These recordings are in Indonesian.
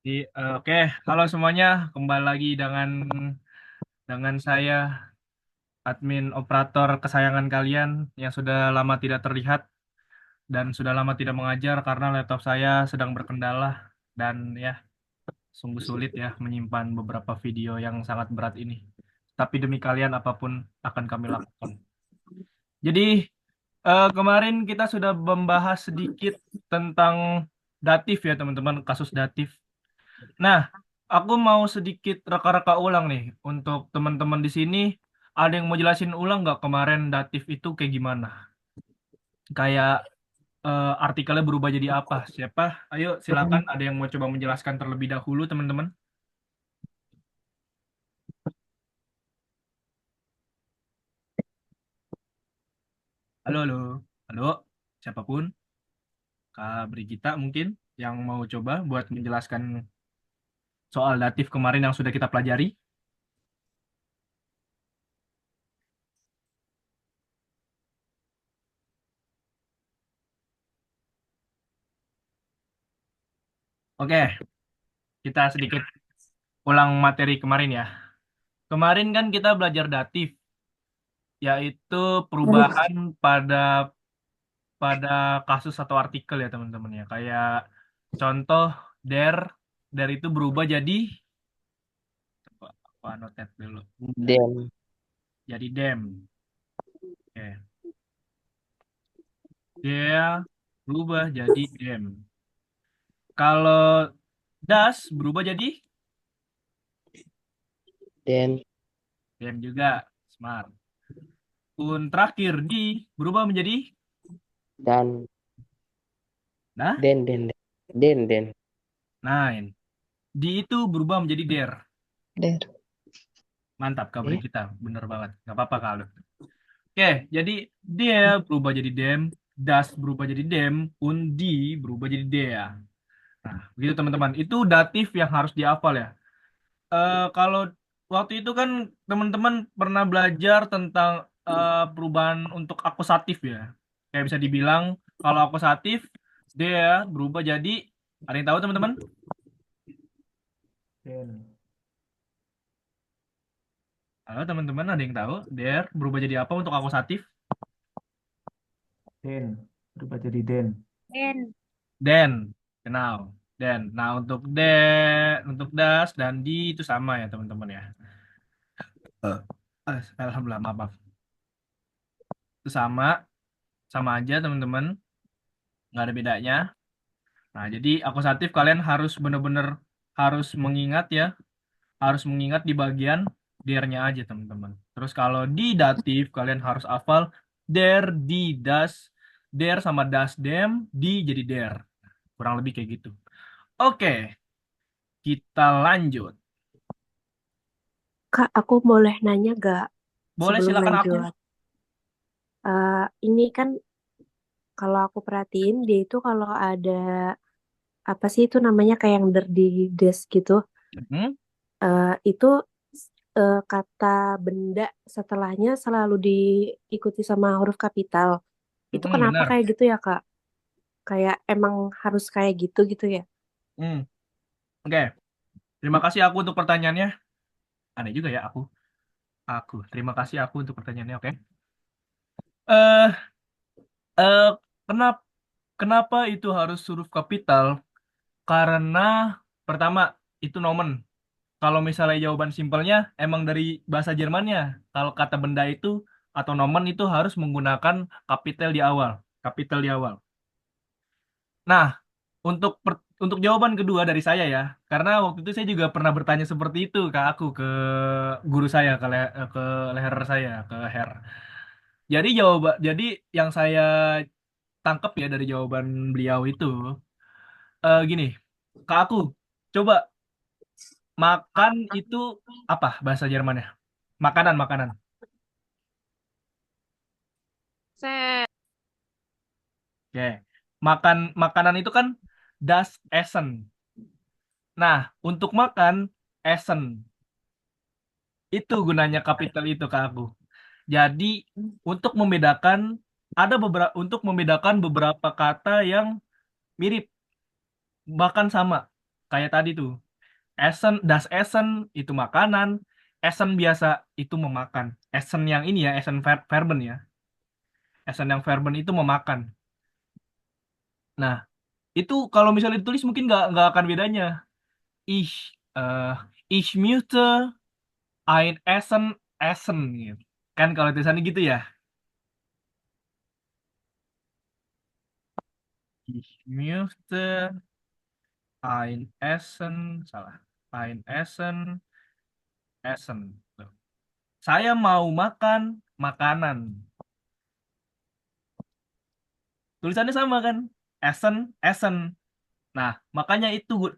Oke, halo semuanya, kembali lagi dengan saya, admin operator kesayangan kalian yang sudah lama tidak terlihat dan sudah lama tidak mengajar karena laptop saya sedang berkendala dan ya sungguh sulit ya menyimpan beberapa video yang sangat berat ini. Tapi demi kalian apapun akan kami lakukan. Jadi kemarin kita sudah membahas sedikit tentang datif ya teman-teman, kasus datif. Nah, aku mau sedikit reka-reka ulang nih untuk teman-teman di sini. Ada yang mau jelasin ulang nggak kemarin datif itu kayak gimana? Kayak artikelnya berubah jadi apa? Siapa? Ayo silakan. Ada yang mau coba menjelaskan terlebih dahulu, teman-teman? Halo, halo, halo. Siapapun, Kak Brigita mungkin yang mau coba buat menjelaskan soal datif kemarin yang sudah kita pelajari. Oke, kita sedikit ulang materi kemarin ya. Kemarin kan kita belajar datif, yaitu perubahan pada pada kasus atau artikel ya teman-teman ya. Kayak contoh there, there itu berubah coba aku annotate dulu. Dan Jadi them. Oke. There berubah jadi them. Kalau does berubah jadi dan them juga. Smart. Un terakhir di berubah menjadi dan nah, dan nine. Di itu berubah menjadi there. der Mantap kabar eh kita, bener banget. Gak apa-apa kalau. Oke, jadi dia berubah jadi dem, das berubah jadi dem, undi berubah jadi dea. Nah, begitu teman-teman. Itu datif yang harus dihafal ya. Kalau waktu itu kan teman-teman pernah belajar tentang perubahan untuk akusatif ya. Kayak bisa dibilang kalau akusatif dia berubah jadi, ada yang tahu teman-teman? Den. Halo teman-teman, ada yang tahu? Der berubah jadi apa untuk akusatif? Den, berubah jadi den. Den. Den, kenal. Den. Nah, untuk untuk das dan di itu sama ya, teman-teman ya. Alhamdulillah, maaf, maaf. Itu sama, sama aja, teman-teman. Nggak ada bedanya. Nah, jadi akusatif kalian harus benar-benar harus mengingat ya, harus mengingat di bagian der-nya aja, teman-teman. Terus kalau di datif kalian harus hafal der, di, das, der sama das, dem, di jadi der. Kurang lebih kayak gitu. Oke, kita lanjut. Kak, aku boleh nanya gak Boleh sebelum silakan aku. lanjut? Ini kan kalau aku perhatiin dia itu kalau ada apa sih itu namanya kayak yang di desk gitu, Hmm? itu kata benda setelahnya selalu diikuti sama huruf kapital. Itu kenapa Benar. kayak gitu ya Kak? Kayak emang harus kayak gitu gitu ya? Hmm. Oke, terima kasih aku untuk pertanyaannya. Aneh juga ya aku. Terima kasih aku untuk pertanyaannya. Oke. Eh, eh, kenapa kenapa itu harus huruf kapital? Karena pertama itu nomen. Kalau misalnya jawaban simpelnya emang dari bahasa Jermannya. Kalau kata benda itu atau nomen itu harus menggunakan kapital di awal. Kapital di awal. Nah, untuk jawaban kedua dari saya ya, karena waktu itu saya juga pernah bertanya seperti itu ke guru saya ke leher saya ke Her. Jadi yang saya tangkap ya dari jawaban beliau itu gini, ke aku coba makan itu apa bahasa Jermannya? Makanan, makanan. Saya Oke. Makanan itu kan das Essen. Nah, untuk makan Essen itu gunanya kapital itu ke aku. Jadi untuk membedakan beberapa kata yang mirip bahkan sama. Kayak tadi tuh, Essen, das Essen itu makanan, Essen biasa itu memakan. Essen yang ini ya, Essen Verben ya. Essen yang Verben itu memakan. Nah, itu kalau misalnya ditulis mungkin nggak akan bedanya. Ich, eh, ich möchte ein Essen essen gitu. Kan kalau tulisannya gitu ya. Ich möchte ein Essen, salah. Ein Essen essen. Tuh. Saya mau makan makanan. Tulisannya sama kan? Essen, Essen. Nah, makanya itu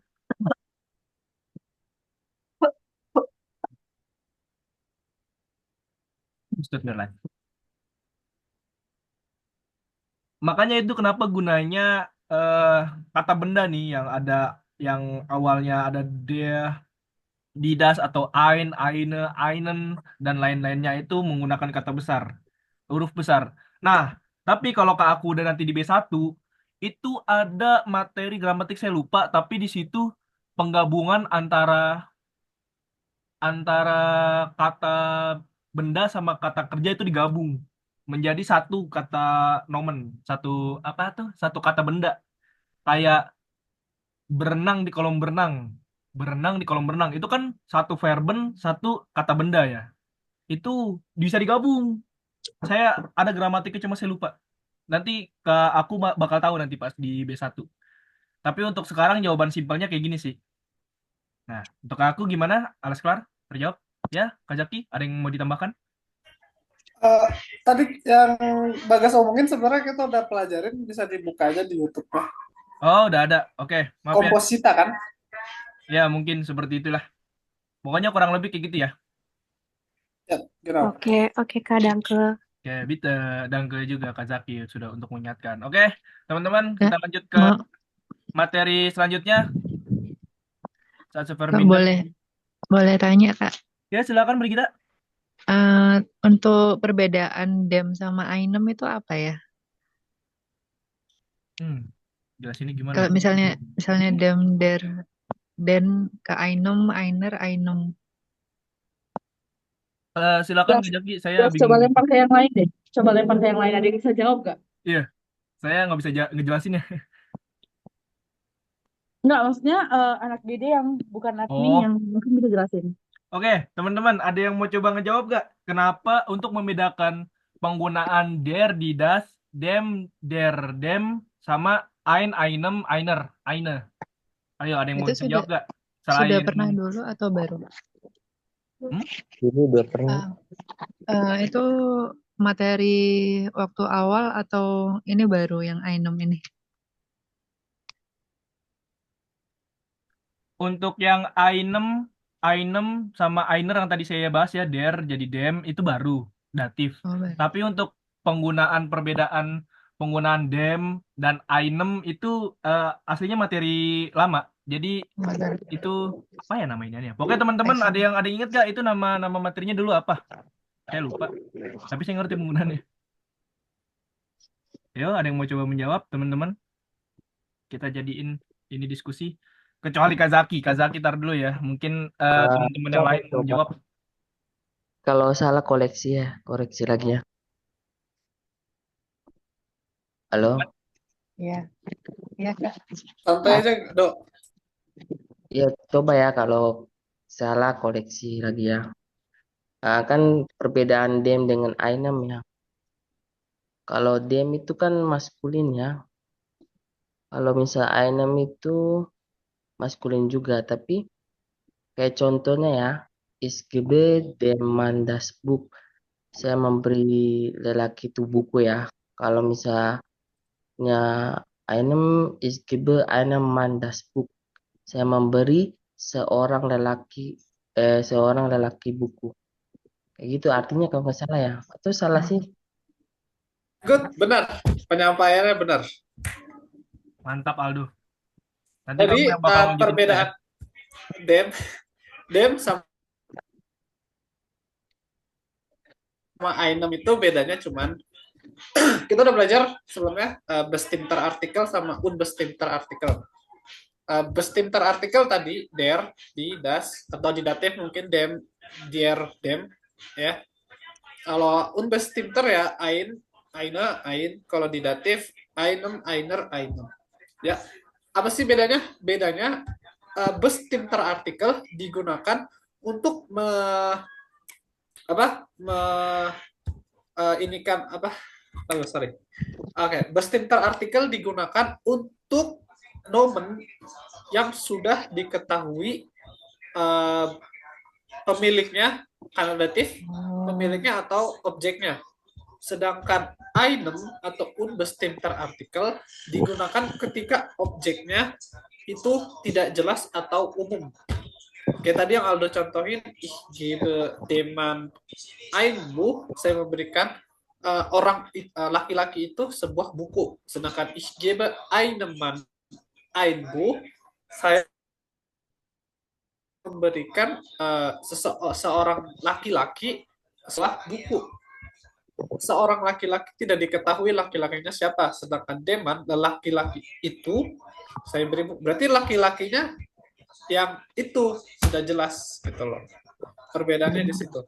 Bismillah. Makanya itu kenapa gunanya eh, kata benda nih yang ada yang awalnya ada dia, didas atau ein, eine, einen dan lain-lainnya itu menggunakan kata besar, huruf besar. Nah, tapi kalau ke aku udah nanti di B1 itu ada materi gramatik saya lupa, tapi di situ penggabungan antara antara kata benda sama kata kerja itu digabung menjadi satu kata nomen, satu apa tuh? Satu kata benda. Kayak berenang di kolam berenang. Berenang di kolam berenang itu kan satu verben, satu kata benda ya. Itu bisa digabung. Saya ada gramatiknya cuma saya lupa. Nanti ke aku bakal tahu nanti pas di B1. Tapi untuk sekarang jawaban simpelnya kayak gini sih. Nah, untuk aku gimana? Alas kelar? Terjawab? Ya, Kak Zaki, ada yang mau ditambahkan? Eh, tadi yang Bagas omongin sebenarnya kita udah pelajarin, bisa dibuka aja di YouTube lah. Oh, udah ada. Oke, maaf ya. Komposita kan? Ya, mungkin seperti itulah. Pokoknya kurang lebih kayak gitu ya. Ya, genau. Oke, oke Kak Dangke. Oke, Bita dan ke juga Kak Zaki sudah untuk mengingatkan. Oke, teman-teman, Kak, kita lanjut ke mau materi selanjutnya. Saat Kak Superminda. boleh tanya Kak. Ya, silakan Brigita. Untuk perbedaan dem sama ainem itu apa ya? Jelasinnya gimana Kalau ya? misalnya dem der den ke ainem ainer ainem. Silakan Gas, Kak Zaki, saya gas coba bingung. lempar ke yang lain deh. Coba lempar ke yang lain. Ada yang bisa jawab gak? Iya, saya nggak bisa ngejelasin ya. Enggak, maksudnya anak Dede yang bukan admin Oh, yang mungkin bisa jelasin. oke, teman-teman, ada yang mau coba ngejawab gak? Kenapa untuk membedakan penggunaan der di das, dem, der, dem, sama ein, einem, einer, eine? Ayo, ada yang mau Itu bisa sudah jawab gak? sudah Selain, pernah dulu atau baru? hmm? Dulu udah pernah. Itu materi waktu awal atau ini baru yang ainem ini? Untuk yang einem, einem sama einer yang tadi saya bahas ya, der jadi dem itu baru datif. Oh baru. Tapi untuk penggunaan perbedaan penggunaan dem dan einem itu aslinya materi lama. Jadi Oh, baru. itu apa ya namanya ya? Pokoknya teman-teman ada yang ingat gak itu nama materinya dulu apa? Saya lupa. Tapi saya ngerti penggunaannya. Yo, ada yang mau coba menjawab teman-teman? Kita jadiin ini diskusi. Kecuali Kazaki, Kazaki tar dulu ya. Mungkin teman-teman yang Coba, lain coba. menjawab. Kalau salah koleksi ya, koreksi lagi ya. Halo? Ya, ya Kak. Santai aja, Dok. Ya, coba ya kalau salah koleksi lagi ya. Kan perbedaan dem dengan einem ya. Kalau dem itu kan maskulin ya. Kalau misal einem itu maskulin juga, tapi kayak contohnya ya, ich gebe dem Mann das Buch. Saya memberi lelaki itu buku ya. Kalau misalnya einem ich gebe einem Mann das Buch. Saya memberi seorang lelaki buku. Kayak gitu artinya kalau nggak salah ya. Atau salah sih? Good, benar. Penyampaiannya benar. Mantap Aldo. Nanti Jadi kamu yang bakal lanjutin kita ya. perbedaan dem, dem sama einem itu bedanya cuman kita udah belajar sebelumnya bestimmter artikel sama unbestimmter artikel. Bestimmter artikel tadi der di das atau di datif mungkin dem, der, dem ya. Kalau unbestimmter ya ein, eine, ein. Kalau di datif einem, einer, einem. Ya. Apa sih bedanya? Bedanya bestimmter artikel digunakan untuk apa? Ini kan apa? Oh, sorry. Oke, bestimmter artikel digunakan untuk nomen yang sudah diketahui pemiliknya, kandidatif, pemiliknya atau objeknya. Sedangkan einem atau unbestimmter artikel digunakan ketika objeknya itu tidak jelas atau umum. Oke, tadi yang Aldo contohin, ich gebe dem Mann ein Buch, saya memberikan orang laki-laki itu sebuah buku. Sedangkan ich gebe einem Mann ein Buch, saya memberikan seorang laki-laki sebuah buku. Seorang laki-laki tidak diketahui laki-lakinya siapa, sedangkan Deman laki-laki itu saya beri berarti laki-lakinya yang itu sudah jelas gitu loh. Perbedaannya di situ.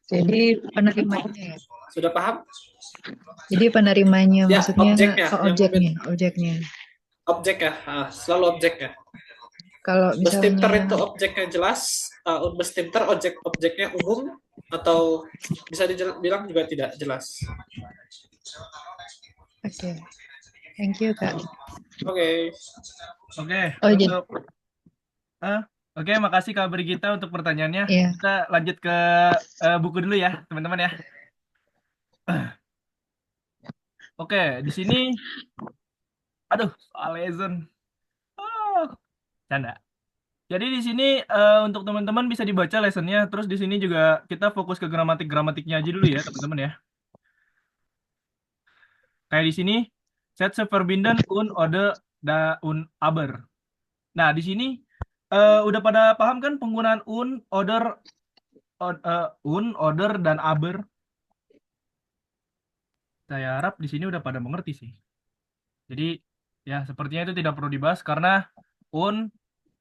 Jadi penerimanya ya. Sudah paham? Jadi penerimanya Ya, maksudnya objeknya. objeknya. Objek ya, selalu objek ya. Kalau Bestimmter misalnya itu objeknya jelas, unbestimmter objeknya umum atau bisa dibilang juga tidak jelas. oke. Thank you, Kak. Oke. Oke, Oh, jadi oke, makasih Kak Brigita untuk pertanyaannya. Iya. Kita lanjut ke buku dulu ya, teman-teman ya. Oke, di sini, aduh, soal lesson. Canda. Jadi di sini untuk teman-teman bisa dibaca lessonnya. Terus di sini juga kita fokus ke gramatiknya aja dulu ya, teman-teman ya. Kayak di sini, Sätze verbinden und oder da und aber. Nah, di sini udah pada paham kan penggunaan oder, dan aber? Saya harap di sini udah pada mengerti sih. Jadi ya sepertinya itu tidak perlu dibahas karena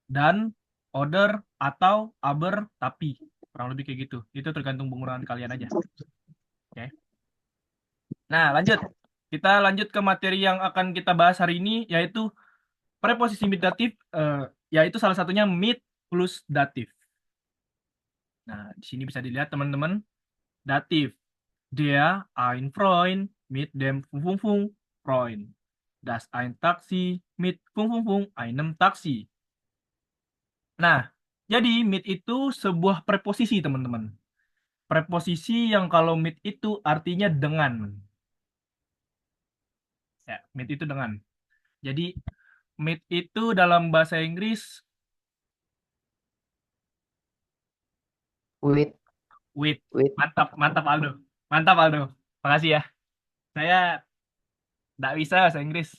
dan, oder, atau, aber, tapi. Kurang lebih kayak gitu. Itu tergantung penggunaan kalian aja. Oke. Nah, lanjut. Kita lanjut ke materi yang akan kita bahas hari ini, yaitu preposisi mit datif, yaitu salah satunya mit plus datif. Nah, di sini bisa dilihat teman-teman. Datif. Der ein Freund mit dem Freund. Das ein Taxi mit einem Taxi. Nah, jadi mit itu sebuah preposisi, teman-teman. Preposisi yang kalau mit itu artinya dengan. Ya, mit itu dengan. Jadi, mit itu dalam bahasa Inggris With, with. with. Mantap Aldo. Mantap Aldo. Makasih ya. Saya nggak bisa bahasa Inggris.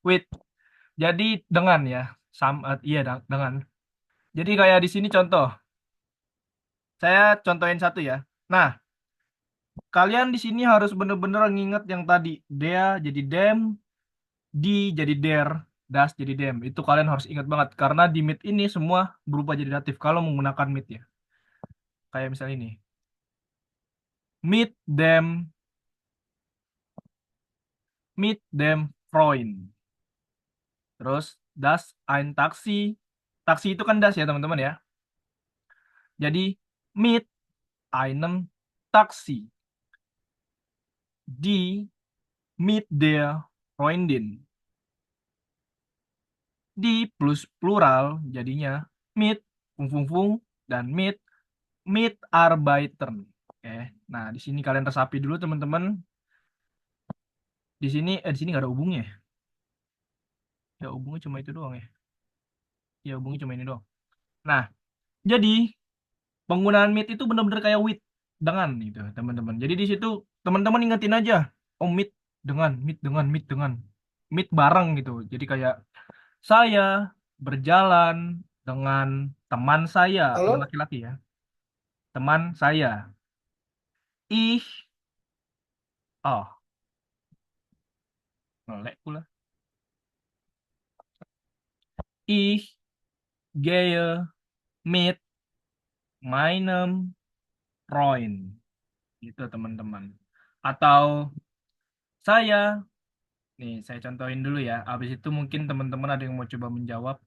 With. Jadi dengan ya. Iya dengan. Jadi kayak di sini contoh. Saya contohin satu ya. Nah, kalian di sini harus bener-bener nginget yang tadi. Dia jadi dem, di jadi der, das jadi dem. Itu kalian harus ingat banget. Karena di mit ini semua berubah jadi datif kalau menggunakan mit ya. Kayak misalnya ini. Mit dem Freund. Terus das ein Taxi. Taksi itu kan das ya teman-teman ya. Jadi mit einem Taxi. Die mit der Freundin. Di plus plural jadinya mit dan mit Arbeitern. Oke. Nah, di sini kalian resapi dulu teman-teman. Di sini nggak ada hubungnya. Ya hubungnya cuma itu doang ya. Ya hubungnya cuma ini doang. Nah, jadi penggunaan mit itu benar-benar kayak with dengan gitu, teman-teman. Jadi di situ teman-teman ingetin aja, oh mit dengan, mit bareng gitu. Jadi kayak saya berjalan dengan teman saya, Halo? laki-laki ya. Teman saya. Oh, melek pula. Ich gehe mit meinem Freund. Gitu teman-teman. Atau saya, nih saya contohin dulu ya. Habis itu mungkin teman-teman ada yang mau coba menjawab.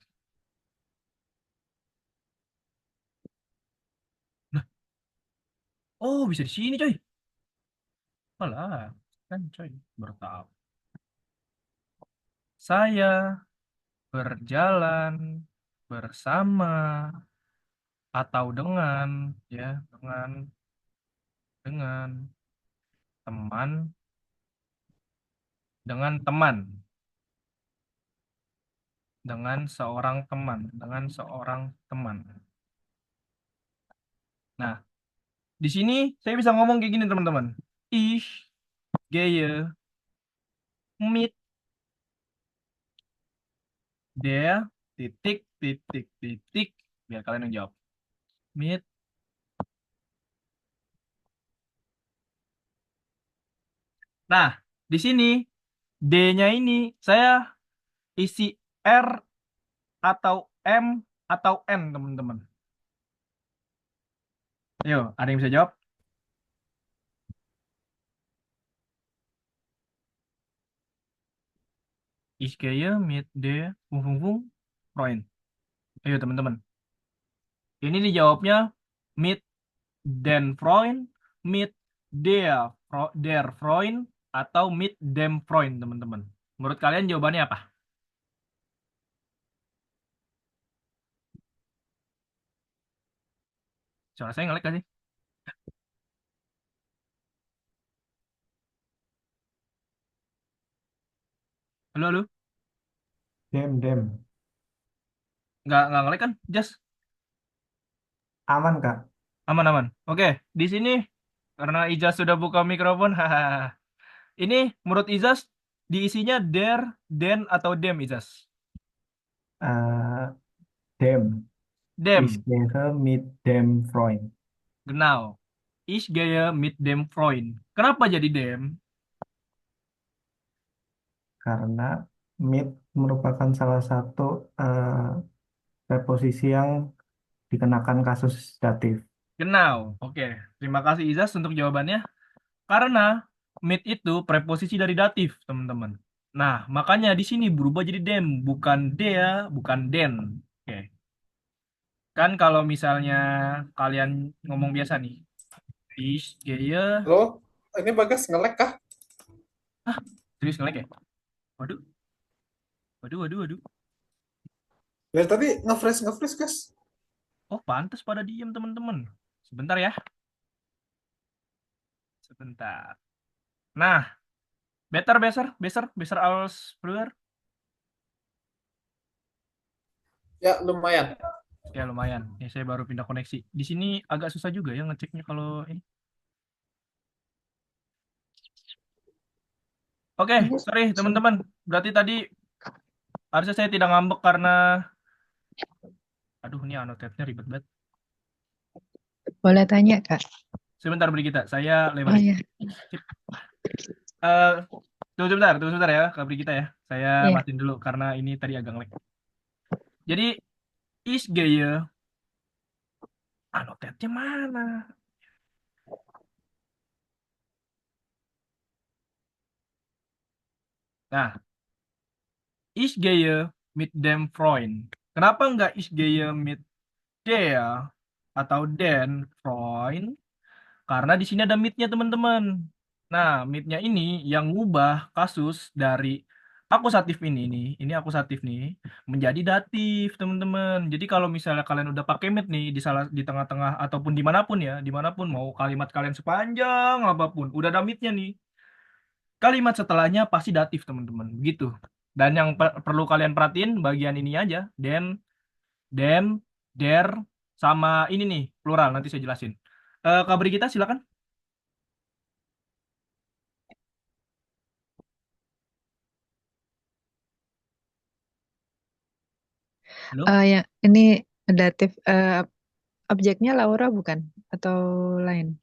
Nah, oh bisa di sini coy. Alah, kan coy, baru tahu. Saya berjalan bersama atau dengan teman teman dengan seorang teman. Nah, di sini saya bisa ngomong kayak gini teman-teman. Ich gehe mit der titik titik titik, biar kalian yang jawab. Mit. Nah, di sini D-nya ini saya isi R atau M atau N teman-teman. Ayo, ada yang bisa jawab? Ich gehe mit der Freund. Ayo teman-teman. Ini dijawabnya mit den Freund, mit der Freund, atau mit dem Freund teman-teman. Menurut kalian jawabannya apa? Suara saya ngelek gak sih? Halo, halo? Dem. Nggak ngelek kan? Just Aman, Kak. aman-aman. Oke, di sini karena Ijaz sudah buka mikrofon, hahaha. Ini menurut Ijaz diisinya der, den, atau dem Ijaz? Eh, dem. Dem, Ich gehe mit dem Freund. genau. Ich gehe mit dem Freund. Kenapa jadi dem? Karena mit merupakan salah satu preposisi yang dikenakan kasus datif. Genau. Oke, terima kasih Izas untuk jawabannya. Karena mit itu preposisi dari datif, teman-teman. Nah, makanya di sini berubah jadi dem, bukan dea, bukan den. Oke. Kan kalau misalnya kalian ngomong biasa nih, ich gehe, Halo, ini Bagas nge-lag kah? serius ngelek ya? Waduh, waduh. Ya tadi nge-freeze guys. Oh, pantas pada diem, teman-teman. Sebentar ya, sebentar. Nah, besser als früher. Ya lumayan. Ya lumayan. Ya saya baru pindah koneksi. Di sini agak susah juga ya ngeceknya kalau ini. Oke, sorry teman-teman. Berarti tadi harusnya saya tidak ngambek karena aduh ini annotate-nya ribet banget. Boleh tanya, Kak? Sebentar beri kita. Saya Oh lebarin. ya, Sip. Eh, tunggu sebentar ya, Kak kita ya. Saya Iya. matiin dulu karena ini tadi agak ngelag. Jadi is gaya annotate-nya mana? Nah, is gaya mit dem Freund. Kenapa nggak is gaya mit der atau den Freund? Karena di sini ada mit-nya teman-teman. Nah, mit-nya ini yang ngubah kasus dari akusatif ini akusatif nih menjadi datif teman-teman. Jadi kalau misalnya kalian udah pakai mit nih di tengah-tengah ataupun dimanapun ya, dimanapun mau kalimat kalian sepanjang apapun, udah ada mit-nya nih. Kalimat setelahnya pasti datif teman-teman, begitu. Dan yang perlu kalian perhatiin bagian ini aja, den, dem, der, sama ini nih plural nanti saya jelasin. Kak kita silakan. Halo? Ya, ini datif objeknya Laura bukan? Atau lain?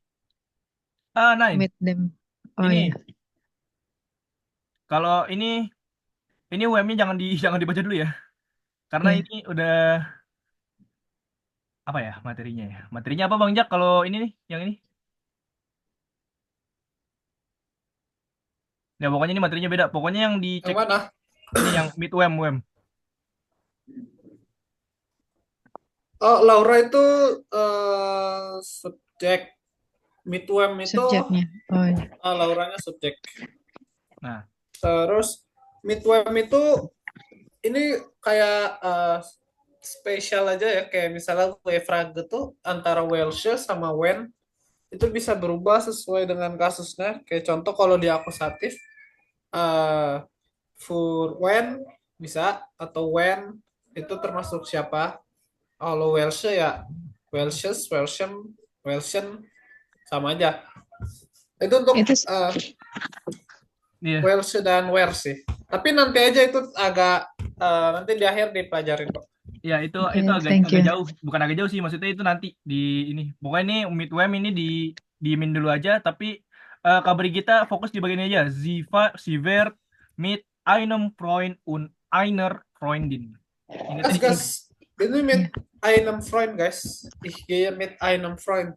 Nine. Meet them. Oh Ini ya. kalau ini UM-nya jangan dibaca dulu ya. Karena Iya. ini udah apa ya materinya ya? Materinya apa Bang Jak kalau ini nih, yang ini? Ya pokoknya ini materinya beda. Pokoknya yang Yang dicek mana? ini yang mid wem. Oh, Laura itu subjek. Midwem itu Subjeknya. Oh, iya. Lauranya subjek. Nah, Terus midwem itu ini kayak spesial aja ya, kayak misalnya Wefrage tuh antara Welsh sama Wen itu bisa berubah sesuai dengan kasusnya. Kayak contoh kalau di akusatif eh for Wen bisa, atau Wen itu termasuk siapa. Kalau Welsh ya Welshes, Welsham, Welshon sama aja. Itu untuk Itu iya. Welsh dan Wales sih. Tapi nanti aja itu agak nanti di akhir dipelajarin kok. Ya itu Oke, agak thank agak you. jauh, bukan agak jauh sih, maksudnya itu nanti di ini. Pokoknya ini midwem ini diemin dulu aja, tapi kabar kita fokus di bagian ini aja. Ziva, Sivert, Mid, Einem, Freund, und Einer, Freundin. Ingat Gas ini. gas. Ini mit Iya. einem Freund guys. Ich gehe mit einem Freund.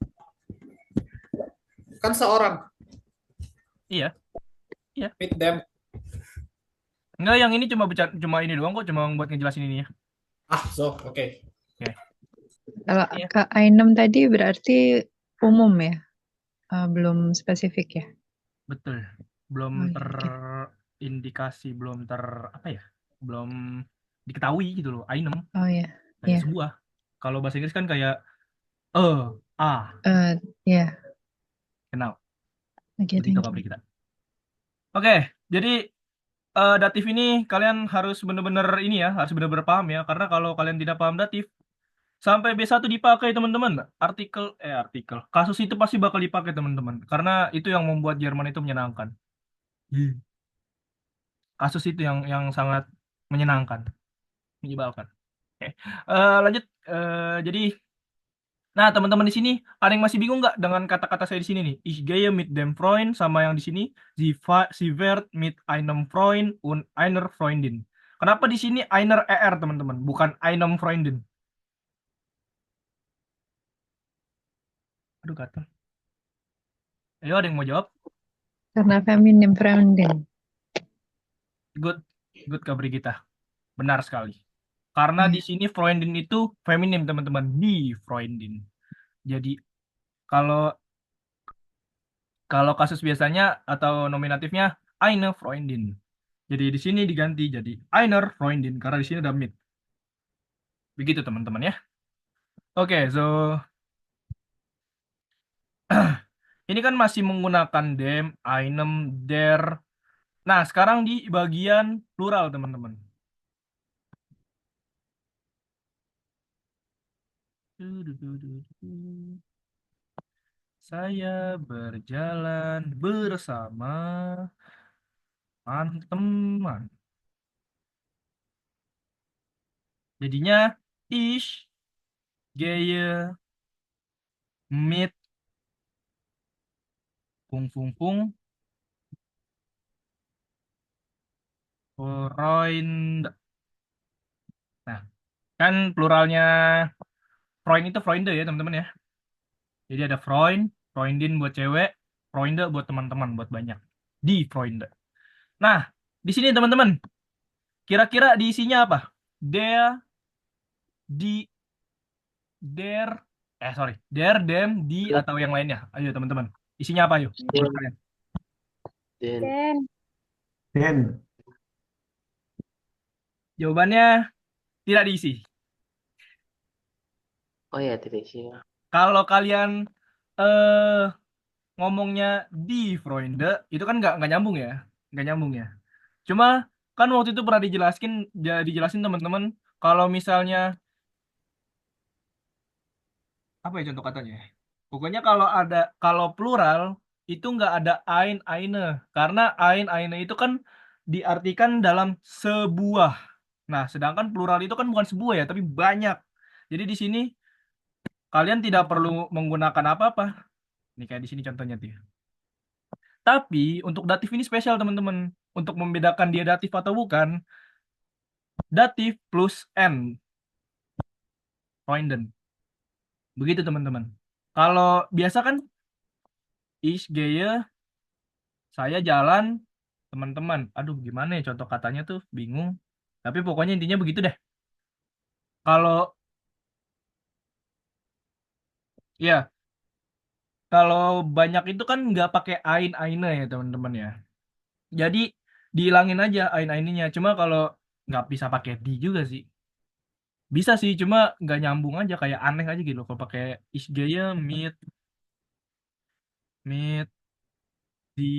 Kan seorang. Iya. Mit them. Enggak, yang ini cuma ini doang kok, cuma buat ngejelasin ini ya. Ah, so, oke. Kalau Iya. ke Ainem tadi berarti umum ya? Belum spesifik ya? Betul. Belum Oh, iya, oke. terindikasi, belum apa ya? Belum diketahui gitu loh. Einem Oh ya, kayak iya. sebuah. Kalau bahasa Inggris kan kayak ah, Ya, kenal. oke, Begitu thank kabar you. kita. Oke, jadi datif ini kalian harus benar-benar ini ya, harus benar-benar paham ya. Karena kalau kalian tidak paham datif, sampai B1 dipakai teman-teman. Artikel. Kasus itu pasti bakal dipakai teman-teman. Karena itu yang membuat Jerman itu menyenangkan. Kasus itu yang sangat menyenangkan, menyebalkan. Oke. Lanjut. Jadi, nah teman-teman di sini ada yang masih bingung nggak dengan kata-kata saya di sini nih? Ich gehe mit dem Freund sama yang di sini. Sie wird mit einem Freund und einer Freundin. Kenapa di sini einer teman-teman, bukan einem Freundin? Aduh gatel. Ayo ada yang mau jawab? Karena feminim Freundin. Good, good Kak Brigita. Benar sekali. Karena di sini Freundin itu feminim teman-teman, die Freundin. Jadi kalau kalau kasus biasanya atau nominatifnya eine Freundin. Jadi di sini diganti jadi einer Freundin karena di sini ada mit. Begitu teman-teman ya. Oke, so ini kan masih menggunakan dem, einem, der. Nah, sekarang di bagian plural teman-teman. Saya berjalan bersama teman. Jadinya ich gehe mit Freund. Nah, kan pluralnya Freund itu Freunde ya teman-teman ya. Jadi ada Freund, Freundin buat cewek, Freunde buat teman-teman, buat banyak. Di Freunde. Nah, di sini teman-teman, kira-kira diisinya apa? Der, di, der, sorry, der, dem, di, atau yang lainnya. Ayo teman-teman, isinya apa yuk? Menurut kalian? Den. Den. Jawabannya tidak diisi. Oh ya, tidak sih. Kalau kalian eh ngomongnya di Freunde, itu kan nggak nyambung ya, nggak nyambung ya. Cuma kan waktu itu pernah dijelasin teman-teman kalau misalnya apa ya contoh katanya? Pokoknya kalau plural itu nggak ada eine karena eine itu kan diartikan dalam sebuah. Nah, sedangkan plural itu kan bukan sebuah ya, tapi banyak. Jadi di sini kalian tidak perlu menggunakan apa-apa. Nih kayak di sini contohnya tuh. Tapi untuk datif ini spesial teman-teman. Untuk membedakan dia datif atau bukan, datif plus N, Freunden. Begitu teman-teman. Kalau biasa kan ich gehe, saya jalan, teman-teman. Aduh, gimana ya contoh katanya tuh bingung. Tapi pokoknya intinya begitu deh. Kalau ya, kalau banyak itu kan nggak pakai ein eine ya teman-teman ya. Jadi dihilangin aja ein ainenya. Cuma kalau nggak bisa pakai di juga sih. Bisa sih, cuma nggak nyambung aja kayak aneh aja gitu loh kalau pakai ich gehe mit di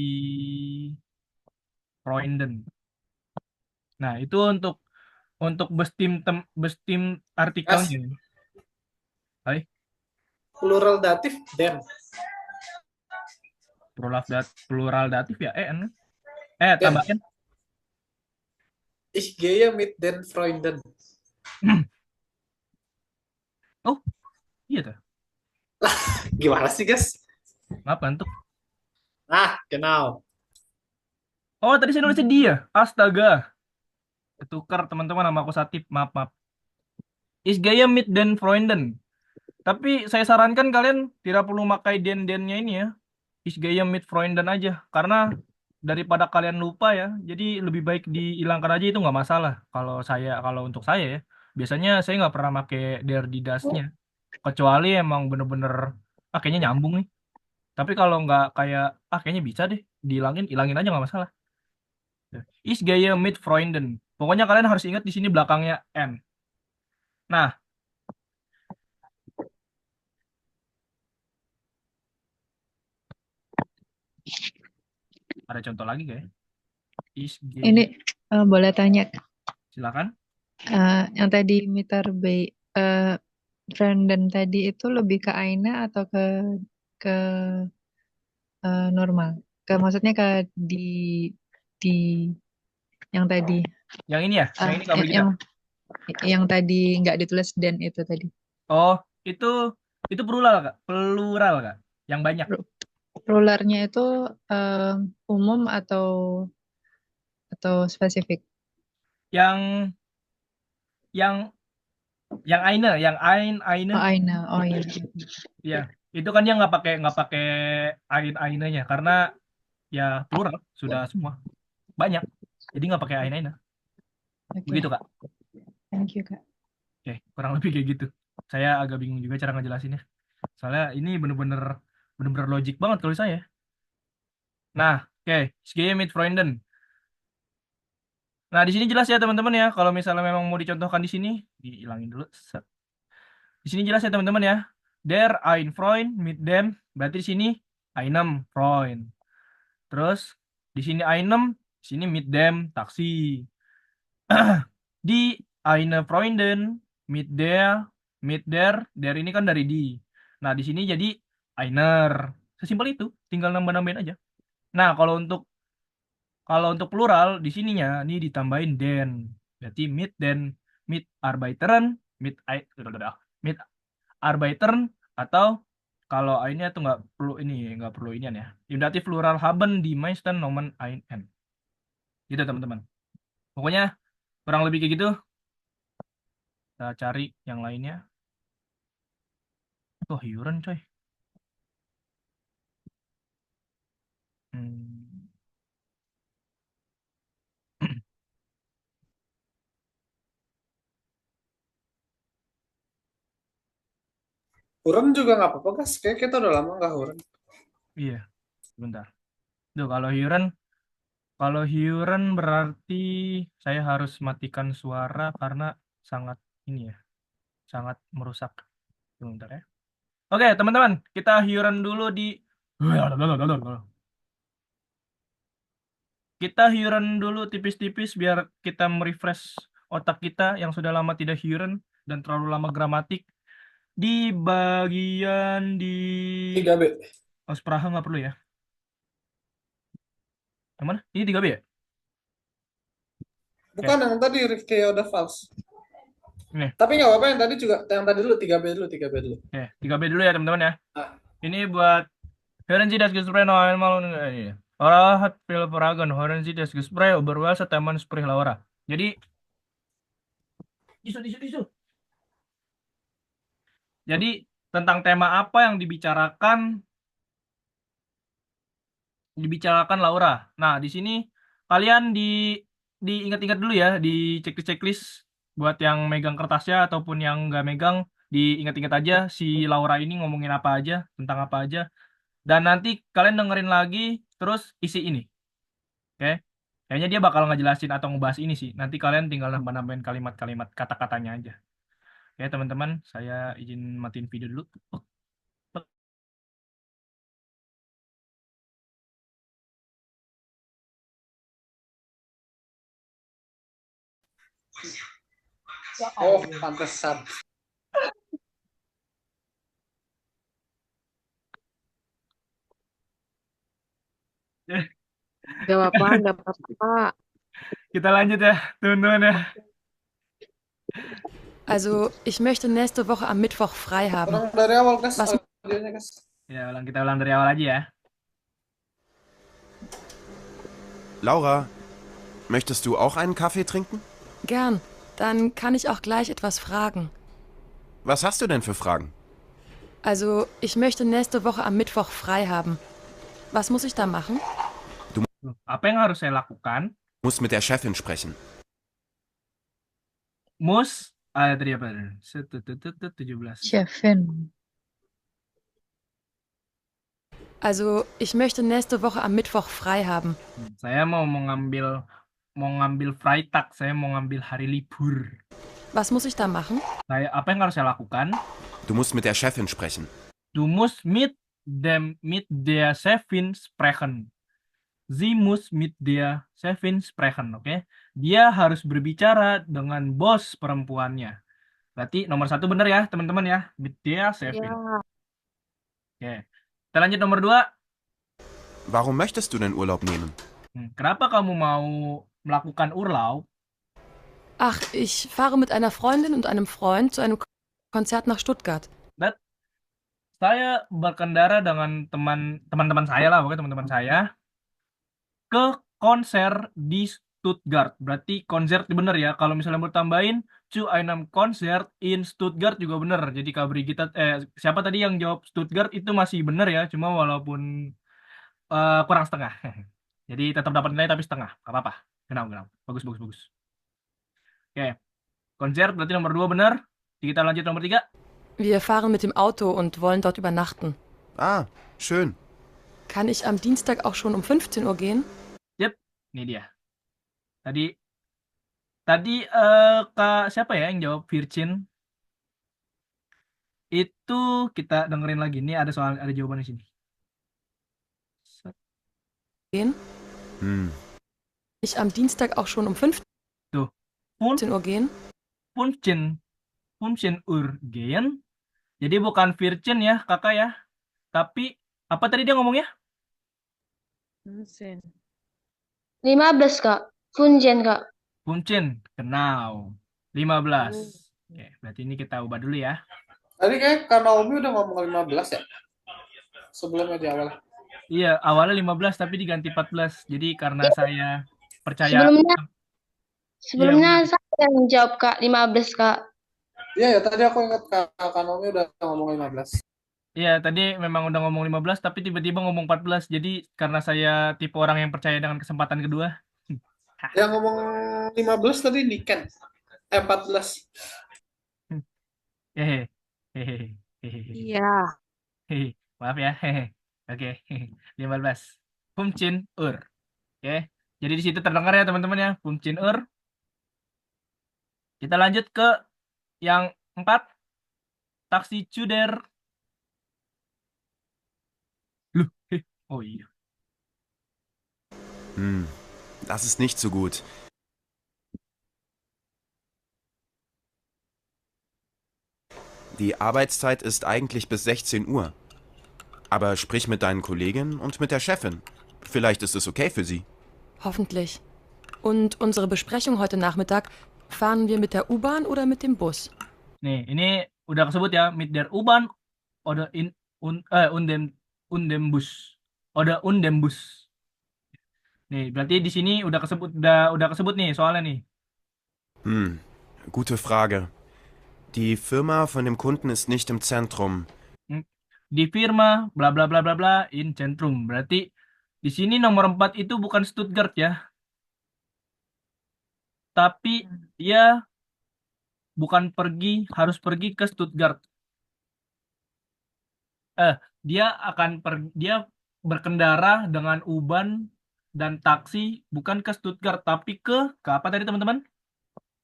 Freunden. Nah, itu untuk bestim S. artikelnya. Hai, Plural datif den. plural datif ya en. Den. Tambahin. Ich gehe mit den Freunden. Oh, iya tuh. Gimana sih, guys? Maaf ngantuk. Genau. Oh, tadi saya nulisnya dia. Astaga. Ketukar teman-teman sama aku Satip. Maaf, maaf. Is gaya mit den Freunden. Tapi saya sarankan kalian tidak perlu pakai den-dennya ini ya. Is gaya mit Freunden aja. Karena daripada kalian lupa ya. Jadi lebih baik dihilangkan aja, itu nggak masalah. Kalau untuk saya ya. Biasanya saya nggak pernah pakai der di das-nya. Kecuali emang bener-bener kayaknya nyambung nih. Tapi kalau nggak kayak kayaknya bisa deh hilangin aja nggak masalah. Is gaya mit Freunden. Pokoknya kalian harus ingat di sini belakangnya N. Nah, ada contoh lagi kayak is gaya. Ini boleh tanya, Silakan. yang tadi meter B, Brandon tadi itu lebih ke Aina atau ke normal? Maksudnya ke di yang tadi, Yang ini ya, yang ini nggak boleh kita. yang tadi nggak ditulis dan itu tadi. Oh, itu plural kak, yang banyak. Rulernya itu umum atau spesifik? Yang eine, yang eine. Oh, Aina. Oh iya. Ya, itu kan dia nggak pakai ainanya karena ya plural sudah semua banyak, jadi nggak pakai eine. Oke. Begitu kak. Thank you, Kak. Oke, kurang lebih kayak gitu. Saya agak bingung juga cara ngejelasinnya. Soalnya ini bener-bener logik banget kalau saya. Nah, oke, Scheme mit Freunden. Nah, di sini jelas ya teman-teman ya, kalau misalnya memang mau dicontohkan di sini, dihilangin dulu. Set. Di sini jelas ya teman-teman ya. Der ein Freund mit dem, berarti di sini einem Freund. Terus di sini einem, di sini mit dem taksi. Di eine Freundin mit der ini kan dari di. Nah, di sini jadi einer. Sesimpel itu, tinggal nambah-nambahin aja. Nah, kalau untuk plural di sininya ini ditambahin den. Berarti mit Arbeitern, mit Arbeitern, atau kalau ainnya tuh nggak perlu inian ya. Indatif plural haben die meisten Nomen ein n. Gitu teman-teman. Pokoknya kurang lebih kayak gitu. Kita cari yang lainnya. Oh, Hyuren coy. Hmm. Huren juga nggak apa-apa, guys. Kayak kita udah lama nggak huren. Iya, sebentar. Duh, kalau Hyuren berarti saya harus matikan suara karena sangat ini ya, sangat merusak. Sebentar ya. Oke, teman-teman, kita Hyuren dulu di Kita Hyuren dulu tipis-tipis biar kita merefresh otak kita yang sudah lama tidak Hyuren dan terlalu lama gramatik. Di bagian di 3B. Sprache nggak perlu ya. Yang mana? Ini 3B ya? Bukan yang tadi Rifki udah false. Ini. Tapi nggak apa-apa, yang tadi juga, yang tadi dulu 3B dulu. Oke, 3B dulu ya teman-teman ya. Ah. Ini buat Hören Sie das Gespräch noch einmal ini. Ora hat viele Fragen. Hören Sie das Gespräch über was teman Sprich Laura. Jadi Tisu. Jadi tentang tema apa yang dibicarakan Laura. Nah, di sini kalian diingat-ingat dulu ya, di checklist buat yang megang kertasnya ataupun yang nggak megang, diingat-ingat aja si Laura ini ngomongin apa aja, tentang apa aja. Dan nanti kalian dengerin lagi, terus isi ini. Oke? Kayaknya dia bakal ngejelasin atau ngebahas ini sih. Nanti kalian tinggal nambah-nambahin kalimat-kalimat kata-katanya aja. Oke, teman-teman, saya izin matiin video dulu. Oh, pantesan. Gak apa-apa. Kita lanjut ya, teman-teman ya. Also, ich möchte nächste Woche am Mittwoch frei haben. Ulang dari awal, guys. Was- Audionya, guys. Ya, kita ulang dari awal aja ya. Laura, möchtest du auch einen Kaffee trinken? Gern. Dann kann ich auch gleich etwas fragen. Was hast du denn für Fragen? Also, ich möchte nächste Woche am Mittwoch frei haben. Was muss ich da machen? Apa yang harus saya lakukan? Musst mit der Chefin sprechen. Tadi apa? 17. Chefin. Also, ich möchte nächste Woche am Mittwoch frei haben. Saya mau ngambil Freitag, saya mau ngambil hari libur. Was muss ich da machen? Apa yang harus saya lakukan? Du musst mit der Chefin sprechen. Du musst mit der Chefin sprechen. Sie muss mit der Chefin sprechen, oke? Dia harus berbicara dengan bos perempuannya. Berarti nomor 1 benar ya, teman-teman ya. Mit der Chefin. Ya. Oke. Kita lanjut nomor 2. Warum möchtest du denn Urlaub nehmen? Kenapa kamu mau melakukan urlaub? Ach, ich fahre mit einer Freundin und einem Freund zu einem Konzert nach Stuttgart. Saya berkendara dengan teman-teman saya lah, pokoknya teman-teman saya ke konser di Stuttgart. Berarti konser bener ya. Kalau misalnya mau tambahin zu einem Konzert in Stuttgart juga bener. Jadi Kak Brigita, siapa tadi yang jawab Stuttgart itu masih bener ya. Cuma walaupun kurang setengah. Jadi tetap dapat nilai tapi setengah. Gak apa-apa. Genau. Bagus. Oke. Konser berarti nomor 2 bener. Kita lanjut nomor 3. Wir fahren mit dem Auto und wollen dort übernachten. Ah, schön. Kann ich am Dienstag auch schon um 15 Uhr gehen? Yep, ini dia. Tadi Kak siapa ya yang jawab Virgin? Itu kita dengerin lagi. Ini ada jawaban di sini. Gehen? Ich am Dienstag auch schon um 15 Tuh. Uhr gehen? 15 Uhr gehen. Jadi bukan Virgin ya, Kakak ya. Tapi apa tadi dia ngomongnya? 15. 15, Kak. 15, Kak. 15, genau. 15. Oke, berarti ini kita ubah dulu ya. Tadi kayak Kak Naomi udah ngomong 15 ya? Sebelumnya di awal. Iya, awalnya 15 tapi diganti 14. Jadi karena saya percaya Sebelumnya saya yang jawab, Kak. 15, Kak. Iya, tadi aku ingat Kak Naomi udah ngomong 15. Iya, tadi memang udah ngomong 15 tapi tiba-tiba ngomong 14. Jadi karena saya tipe orang yang percaya dengan kesempatan kedua. Yang ngomong 15 tadi Niken. 14. Hehe. Iya. Maaf ya. Oke. 15. 15 Uhr. Oke. Jadi di situ terdengar ya teman-teman ya. 15 Uhr. Kita lanjut ke yang 4. Taksi Cuder. Loh. Oh iya. Das ist nicht so gut. Die Arbeitszeit ist eigentlich bis 16 Uhr. Aber sprich mit deinen Kolleginnen und mit der Chefin. Vielleicht ist es okay für sie. Hoffentlich. Und unsere Besprechung heute Nachmittag, fahren wir mit der U-Bahn oder mit dem Bus? Nih, ini udah kesebut ya, mit der U-Bahn oder und dem Bus. Oder und dem Bus. Nih, berarti di sini udah kesebut nih soalnya nih. Gute Frage. Die Firma von dem Kunden ist nicht im Zentrum. Hmm. Di firma bla bla bla bla bla in centrum. Berarti di sini nomor 4 itu bukan Stuttgart ya, tapi dia bukan harus pergi ke Stuttgart. Dia berkendara dengan U-Bahn dan taksi bukan ke Stuttgart tapi ke apa tadi teman-teman?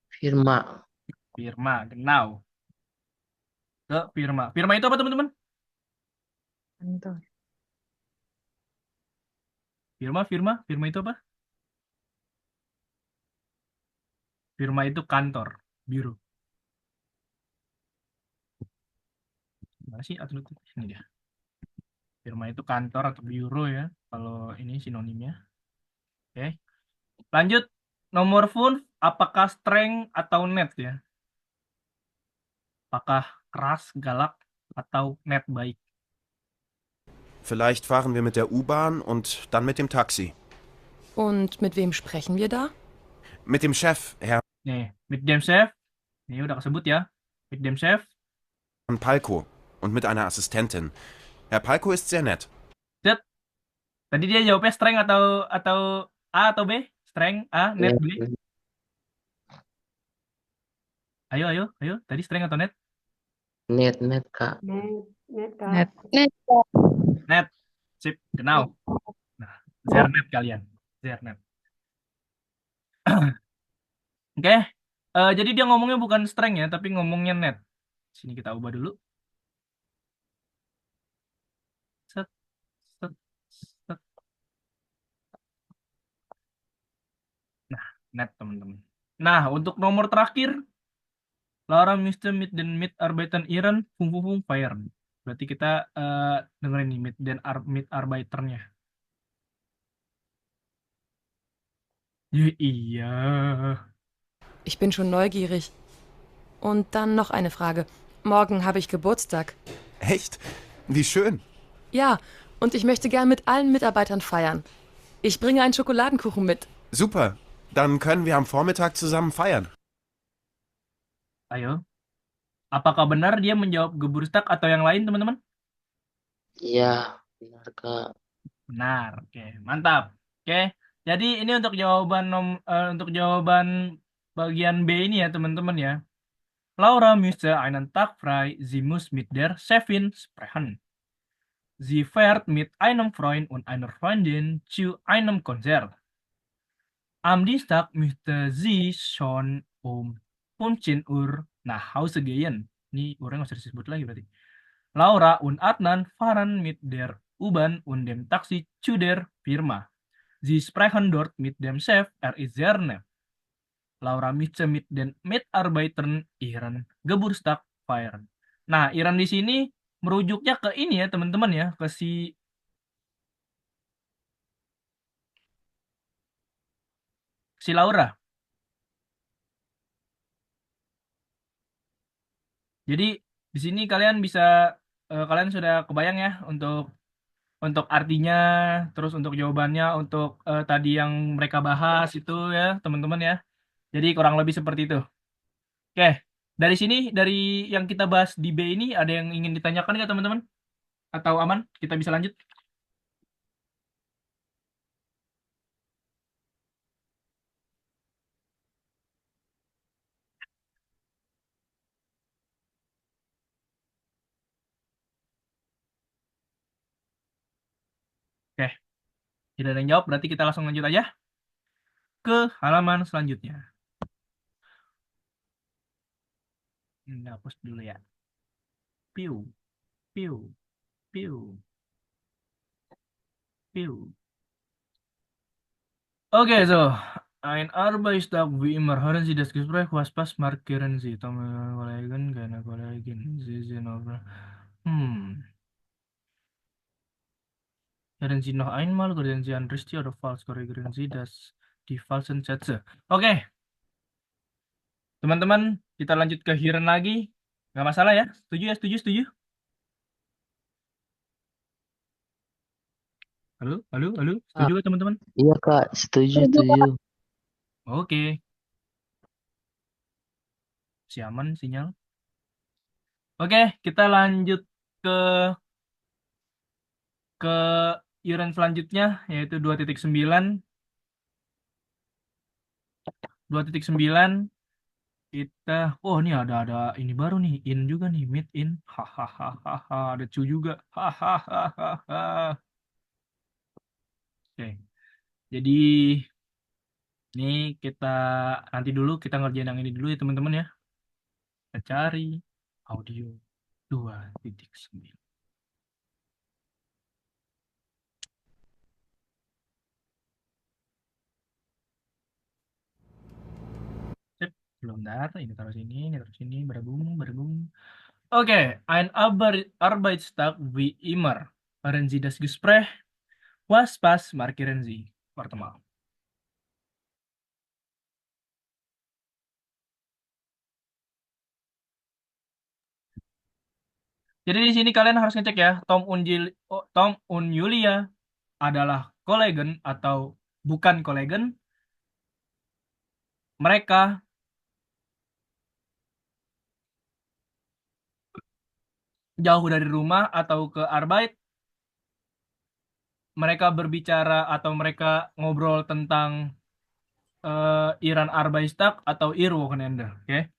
Firma. Firma, genau. Ke firma. Firma itu apa teman-teman? Kantor. Firma itu apa? Firma itu kantor, biro. Mana sih alternatif? Ini dia. Firma itu kantor atau biro ya, kalau ini sinonimnya. Oke. Lanjut, nomor phone apakah strength atau net ya? Apakah keras, galak, atau net baik? Vielleicht fahren wir mit der U-Bahn und dann mit dem Taxi. Und mit wem sprechen wir da? Mit dem Chef, Herrn Nih, mit dem Chef. Ini udah kesebut ya. Mit dem Chef. Palko und mit einer Assistentin. Herr Palko ist sehr nett. Set. Tadi dia jawabnya strength atau A atau B? Strength A, net B. Ayo. Tadi strength atau net? Net, Kak. Net, Kak. Net. Net. Net. Sip, genau. Nah, sehr net kalian. Sehr net. Oke. Jadi dia ngomongnya bukan strength ya, tapi ngomongnya net. Sini kita ubah dulu. Set. Nah, net teman-teman. Nah, untuk nomor terakhir, Laura Mr. mit den Mitarbeitern ihren feiern. Berarti kita dengerin nih Mitarbeiternya. Ya, iya. Ich bin schon neugierig. Und dann noch eine Frage. Morgen habe ich Geburtstag. Echt? Wie schön. Ja, und ich möchte gern mit allen Mitarbeitern feiern. Ich bringe einen Schokoladenkuchen mit. Super. Dann können wir am Vormittag zusammen feiern. Ayo. Apakah benar dia menjawab Geburtstag atau yang lain, teman-teman? Iya, benar, Kak. Benar. Oke, mantap. Oke. Jadi ini untuk jawaban bagian B ini ya, teman-teman ya. Laura möchte einen Tag frei. Sie muss mit der Chefin sprechen. Sie fährt mit einem Freund und einer Freundin zu einem Konzert. Am Dienstag möchte sie schon um 15 Uhr nach Hause gehen. Ini orang nggak usah disebut lagi berarti. Laura und Adnan fahren mit der U-Bahn und dem Taxi zu der Firma. Sie sprechen dort mit dem Chef, ist sehr nett. Laura möchte mit den Mitarbeitern ihren Geburtstag feiern. Nah, ihren di sini merujuknya ke ini ya, teman-teman ya, ke si Laura. Jadi di sini kalian kalian sudah kebayang ya untuk artinya, terus untuk jawabannya, untuk tadi yang mereka bahas itu ya, teman-teman ya. Jadi kurang lebih seperti itu. Oke, dari sini, dari yang kita bahas di B ini, ada yang ingin ditanyakan nggak teman-teman? Atau aman? Kita bisa lanjut? Oke, tidak ada yang jawab, berarti kita langsung lanjut aja ke halaman selanjutnya. Hapus dulu ya. Piu, piu, piu, piu. Oke, so ein Arbeitstag wie immer. Hören Sie das Gespräch, was passt, markieren Sie. Kollegen, keine Kollegin, Sie sind over. Hören Sie noch einmal, korrigieren Sie an richtig oder falsch, korrigieren Sie die falschen Sätze. Oke. Teman-teman, kita lanjut ke Hiren lagi. Nggak masalah ya? Setuju ya? Setuju? Halo? Setuju ya teman-teman? Iya, Kak. Setuju. Oke. masih aman sinyal. Oke, kita lanjut ke ke iuran selanjutnya yaitu 2.9. 2.9 kita ini ada ini baru nih, in juga nih, mid in. Hahaha, ada cu juga. Hahaha. Oke. Jadi ini kita nanti dulu kita ngerjain yang ini dulu ya teman-teman ya. Kita cari audio 2.9. Sip, belum data, ini taruh sini, bergabung. Oke, ein Arbeitstag wie immer. Hören Sie das Gespräch? Was markieren Sie? Warte mal. Jadi di sini kalian harus ngecek ya, Tom und Julia adalah kolegen atau bukan kolegen. Mereka jauh dari rumah atau ke Arbeit. Mereka berbicara atau mereka ngobrol tentang Iran Arbeitstag atau Ir Wochenende. Oke.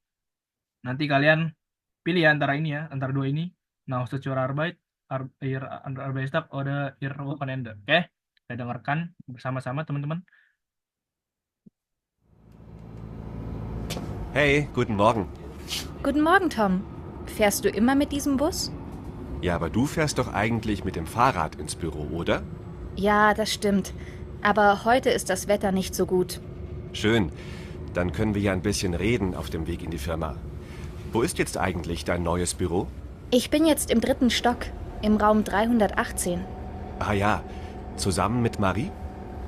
Nanti kalian pilih ya antara ini ya, antara dua ini. Nah, zur Arbeit, Ir Arbeitstag oder Ir Wochenende. Oke. Kita dengarkan bersama-sama teman-teman. Hey, guten Morgen. Guten Morgen, Tom. Fährst du immer mit diesem Bus? Ja, aber du fährst doch eigentlich mit dem Fahrrad ins Büro, oder? Ja, das stimmt. Aber heute ist das Wetter nicht so gut. Schön. Dann können wir ja ein bisschen reden auf dem Weg in die Firma. Wo ist jetzt eigentlich dein neues Büro? Ich bin jetzt im 3. Stock, im Raum 318. Ah ja, zusammen mit Marie?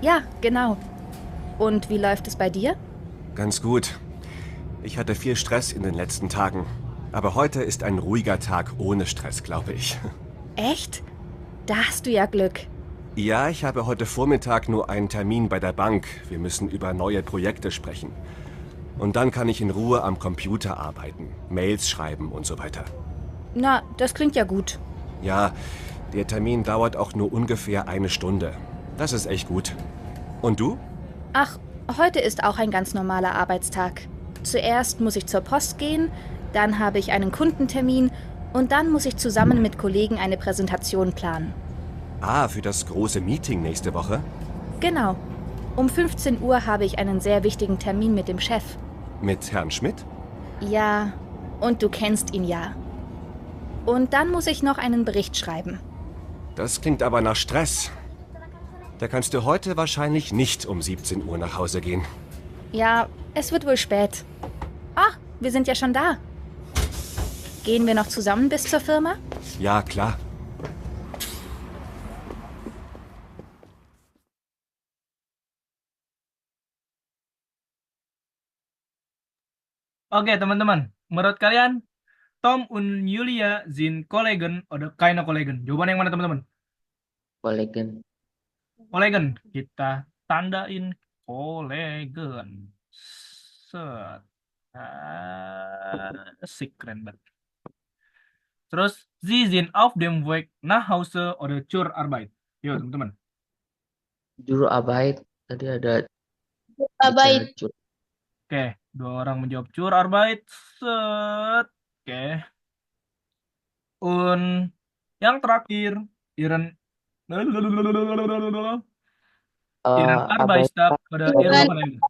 Ja, genau. Und wie läuft es bei dir? Ganz gut. Ich hatte viel Stress in den letzten Tagen. Aber heute ist ein ruhiger Tag ohne Stress, glaube ich. Echt? Da hast du ja Glück. Ja, ich habe heute Vormittag nur einen Termin bei der Bank. Wir müssen über neue Projekte sprechen. Und dann kann ich in Ruhe am Computer arbeiten, Mails schreiben und so weiter. Na, das klingt ja gut. Ja, der Termin dauert auch nur ungefähr 1 Stunde. Das ist echt gut. Und du? Ach, heute ist auch ein ganz normaler Arbeitstag. Zuerst muss ich zur Post gehen, dann habe ich einen Kundentermin und dann muss ich zusammen mit Kollegen eine Präsentation planen. Ah, für das große Meeting nächste Woche? Genau. Um 15 Uhr habe ich einen sehr wichtigen Termin mit dem Chef. Mit Herrn Schmidt? Ja, und du kennst ihn ja. Und dann muss ich noch einen Bericht schreiben. Das klingt aber nach Stress. Da kannst du heute wahrscheinlich nicht um 17 Uhr nach Hause gehen. Ja, es wird wohl spät. Ah, wir sind ja schon da. Gehen wir noch zusammen bis zur Firma? Ja, klar. Oke, teman-teman. Menurut kalian, Tom und Julia sind Kollegen oder keine Kollegen? Jawaban yang mana, teman-teman? Kollegen. Kollegen. Kita tandain Kollegen. Set. Asik, keren banget. Terus, Sie sind auf dem Weg nach Hause oder zur Arbeit? Yuk, teman-teman. Juru Arbeit. Tadi ada Arbeit. bicara Oke, 2 orang menjawab zur Arbeit. Set. Oke. Und yang terakhir, Iren Arbeitstag pada Iren Wochenende.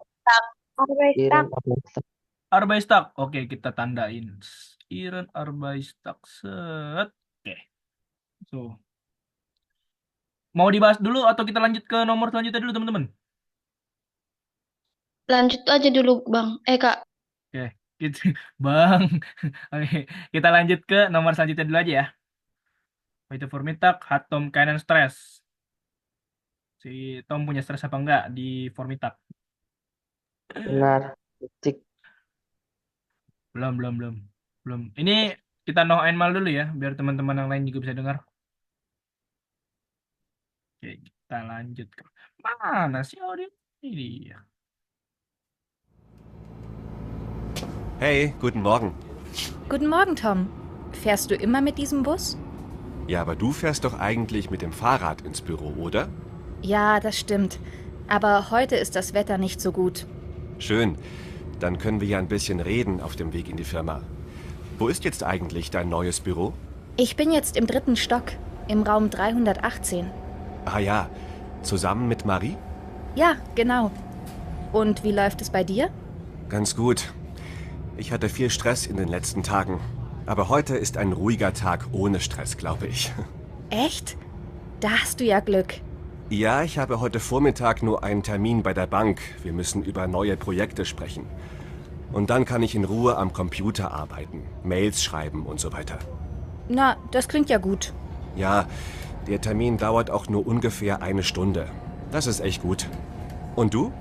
Iren Arbeitstag. Arbeitstag. Oke, kita tandain. Iren Arbeitstag. Set. Oke. So. Mau dibahas dulu atau kita lanjut ke nomor selanjutnya dulu, teman-teman? Lanjut aja dulu, Bang. Kak. Oke, Bang. Oke, kita lanjut ke nomor selanjutnya dulu aja ya. Heute Vormittag hat Tom keinen Stress. Si Tom punya stres apa enggak di Vormittag? benar. Cek. Belum. Ini kita noch einmal dulu ya, biar teman-teman yang lain juga bisa dengar. Oke, kita lanjut ke mana sih audio ini dia. Hey, guten Morgen. Guten Morgen, Tom. Fährst du immer mit diesem Bus? Ja, aber du fährst doch eigentlich mit dem Fahrrad ins Büro, oder? Ja, das stimmt. Aber heute ist das Wetter nicht so gut. Schön. Dann können wir ja ein bisschen reden auf dem Weg in die Firma. Wo ist jetzt eigentlich dein neues Büro? Ich bin jetzt im 3. Stock, im Raum 318. Ah ja, zusammen mit Marie? Ja, genau. Und wie läuft es bei dir? Ganz gut. Ich hatte viel Stress in den letzten Tagen. Aber heute ist ein ruhiger Tag ohne Stress, glaube ich. Echt? Da hast du ja Glück. Ja, ich habe heute Vormittag nur einen Termin bei der Bank. Wir müssen über neue Projekte sprechen. Und dann kann ich in Ruhe am Computer arbeiten, Mails schreiben und so weiter. Na, das klingt ja gut. Ja, der Termin dauert auch nur ungefähr eine Stunde. Das ist echt gut. Und du?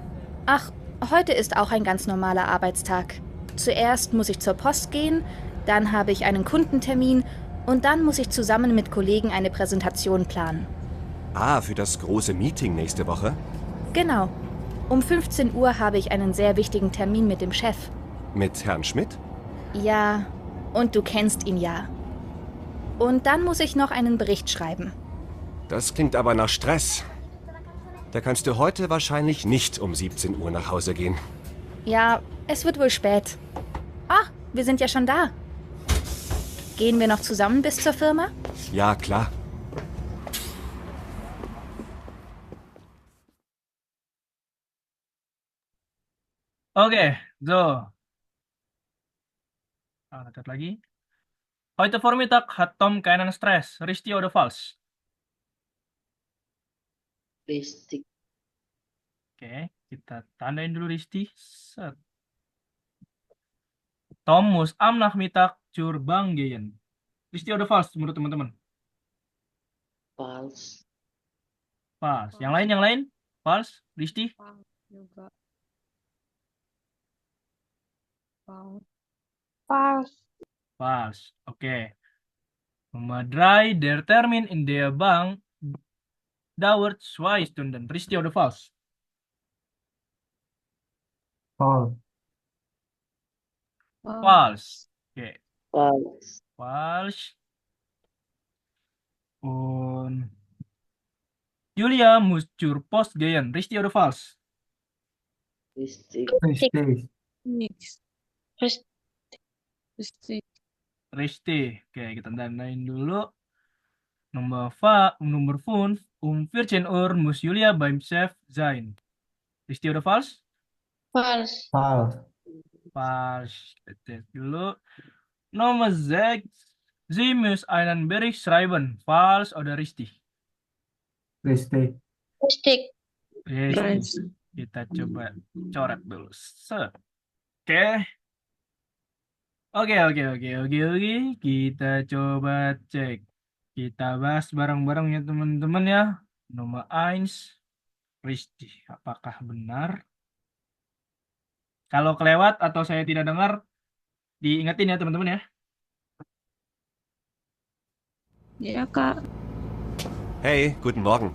Ach, heute ist auch ein ganz normaler Arbeitstag. Zuerst muss ich zur Post gehen, dann habe ich einen Kundentermin und dann muss ich zusammen mit Kollegen eine Präsentation planen. Ah, für das große Meeting nächste Woche? Genau. Um 15 Uhr habe ich einen sehr wichtigen Termin mit dem Chef. Mit Herrn Schmidt? Ja, und du kennst ihn ja. Und dann muss ich noch einen Bericht schreiben. Das klingt aber nach Stress. Da kannst du heute wahrscheinlich nicht um 17 Uhr nach Hause gehen. Ja, es wird wohl spät. Ah, wir sind ja schon da. Gehen wir noch zusammen bis zur Firma? Ja, klar. Oke, so. Catat lagi. Heute Vormittag hat Tom keinen Stress. Richtig oder falsch? Richtig. Oke, kita tandain dulu Risti. Set. Tom muss am Nachmittag zur Bank gehen. Risti oder falsch menurut teman-teman? False. Falsch. Yang lain? Falsch. Risti? Juga. False. Falsch. Oke. Nummer 3, der Termin in der Bank dauert 2 Stunden. Risti oder falsch? False. Falsch. Oke, False. falsch. Und Julia muss zur Post gehen. Risti oder falsch? Richtig. Richtig. Nix. Terus Richtig. Risti. Oke, kita tandain dulu. Nummer 5, um 14 Uhr muss Julia beim Chef sein. Risti oder falsch? false. False. Falsch. Kita tes dulu. Nummer 6, sie muss einen Bericht schreiben. Falsch oder richtig? Richtig. Richtig. Richtig. Kita coba coret dulu. Set. Oke. Oke. Kita coba cek. Kita bahas bareng-bareng ya teman-teman ya. Nomor 1, Risti. Apakah benar? Kalau kelewat atau saya tidak dengar, diingetin ya teman-teman ya. Ja, Kak. Hey, guten Morgen.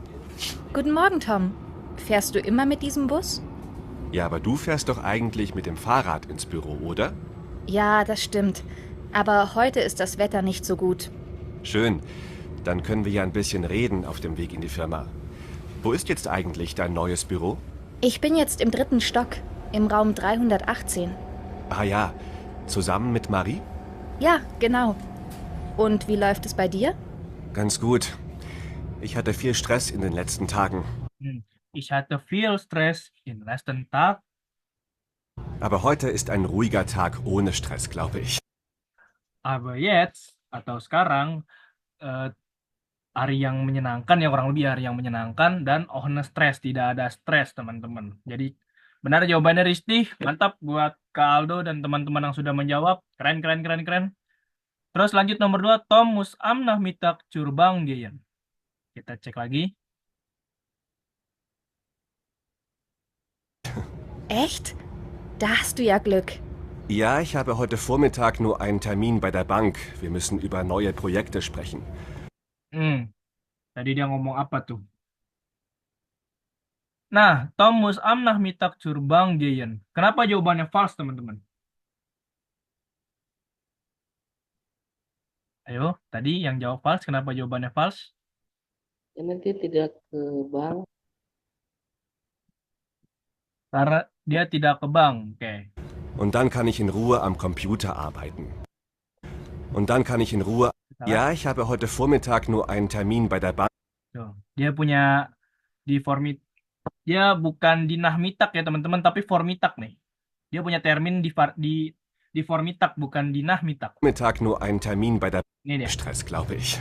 Guten Morgen, Tom. Fährst du immer mit diesem Bus? Ja, aber du fährst doch eigentlich mit dem Fahrrad ins Büro, oder? Ja, das stimmt. Aber heute ist das Wetter nicht so gut. Schön. Dann können wir ja ein bisschen reden auf dem Weg in die Firma. Wo ist jetzt eigentlich dein neues Büro? Ich bin jetzt im 3. Stock, im Raum 318. Ah ja, zusammen mit Marie? Ja, genau. Und wie läuft es bei dir? Ganz gut. Ich hatte viel Stress in den letzten Tagen. Ich hatte viel Stress im letzten Tag. Aber heute ist ein ruhiger Tag ohne Stress, glaube ich. Aber jetzt atau sekarang hari yang menyenangkan ya, kurang lebih hari yang menyenangkan dan ohne stres, tidak ada stres teman-teman. Jadi benar jawabannya Risti, mantap buat Kak Aldo dan teman-teman yang sudah menjawab. Keren. Terus lanjut nomor 2, Tom muss am Nachmittag zur Bank gehen. Kita cek lagi. Echt? Da hast du ja Glück. Ja, ich habe heute Vormittag nur einen Termin bei der Bank. Wir müssen über neue Projekte sprechen. Tadi dia ngomong apa tuh? Nah, Tom muss am Nachmittag zur Bank gehen. Kenapa jawabannya false, teman-teman? Ayo, tadi yang jawab false, kenapa jawabannya false? Karena dia tidak ke bank. Karena dia tidak ke bank. Oke. Und dann kann ich in Ruhe am Computer arbeiten. Und dann kann ich in Ruhe... Salah. Ja, ich habe heute Vormittag nur einen Termin bei der Bank. Tuh, dia punya di formit. Dia bukan di Nahmitak ya teman-teman, tapi Formitak nih. Dia punya termin di Formitak, bukan di Nahmitak. Vormittag nur einen Termin bei der Ini dia. Stress, glaube ich.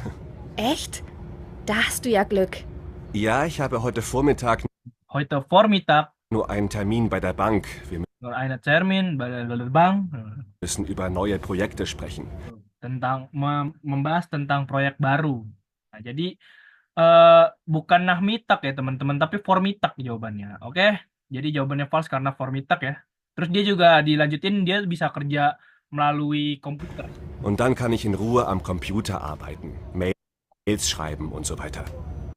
Echt? Da hast du ja Glück. Ja, ich habe heute Vormittag Heute Vormittag nur einen Termin bei der Bank. Wir nur eine Termin bei der Bank müssen über neue Projekte sprechen. tentang membahas tentang proyek baru. Nah, jadi bukan Nahmitak ya teman-teman, tapi Formitak jawabannya. Oke? Jadi jawabannya false karena Formitak ya. Terus dia juga dilanjutin dia bisa kerja melalui komputer. Und dann kann ich in Ruhe am Computer arbeiten, Mails schreiben und so weiter.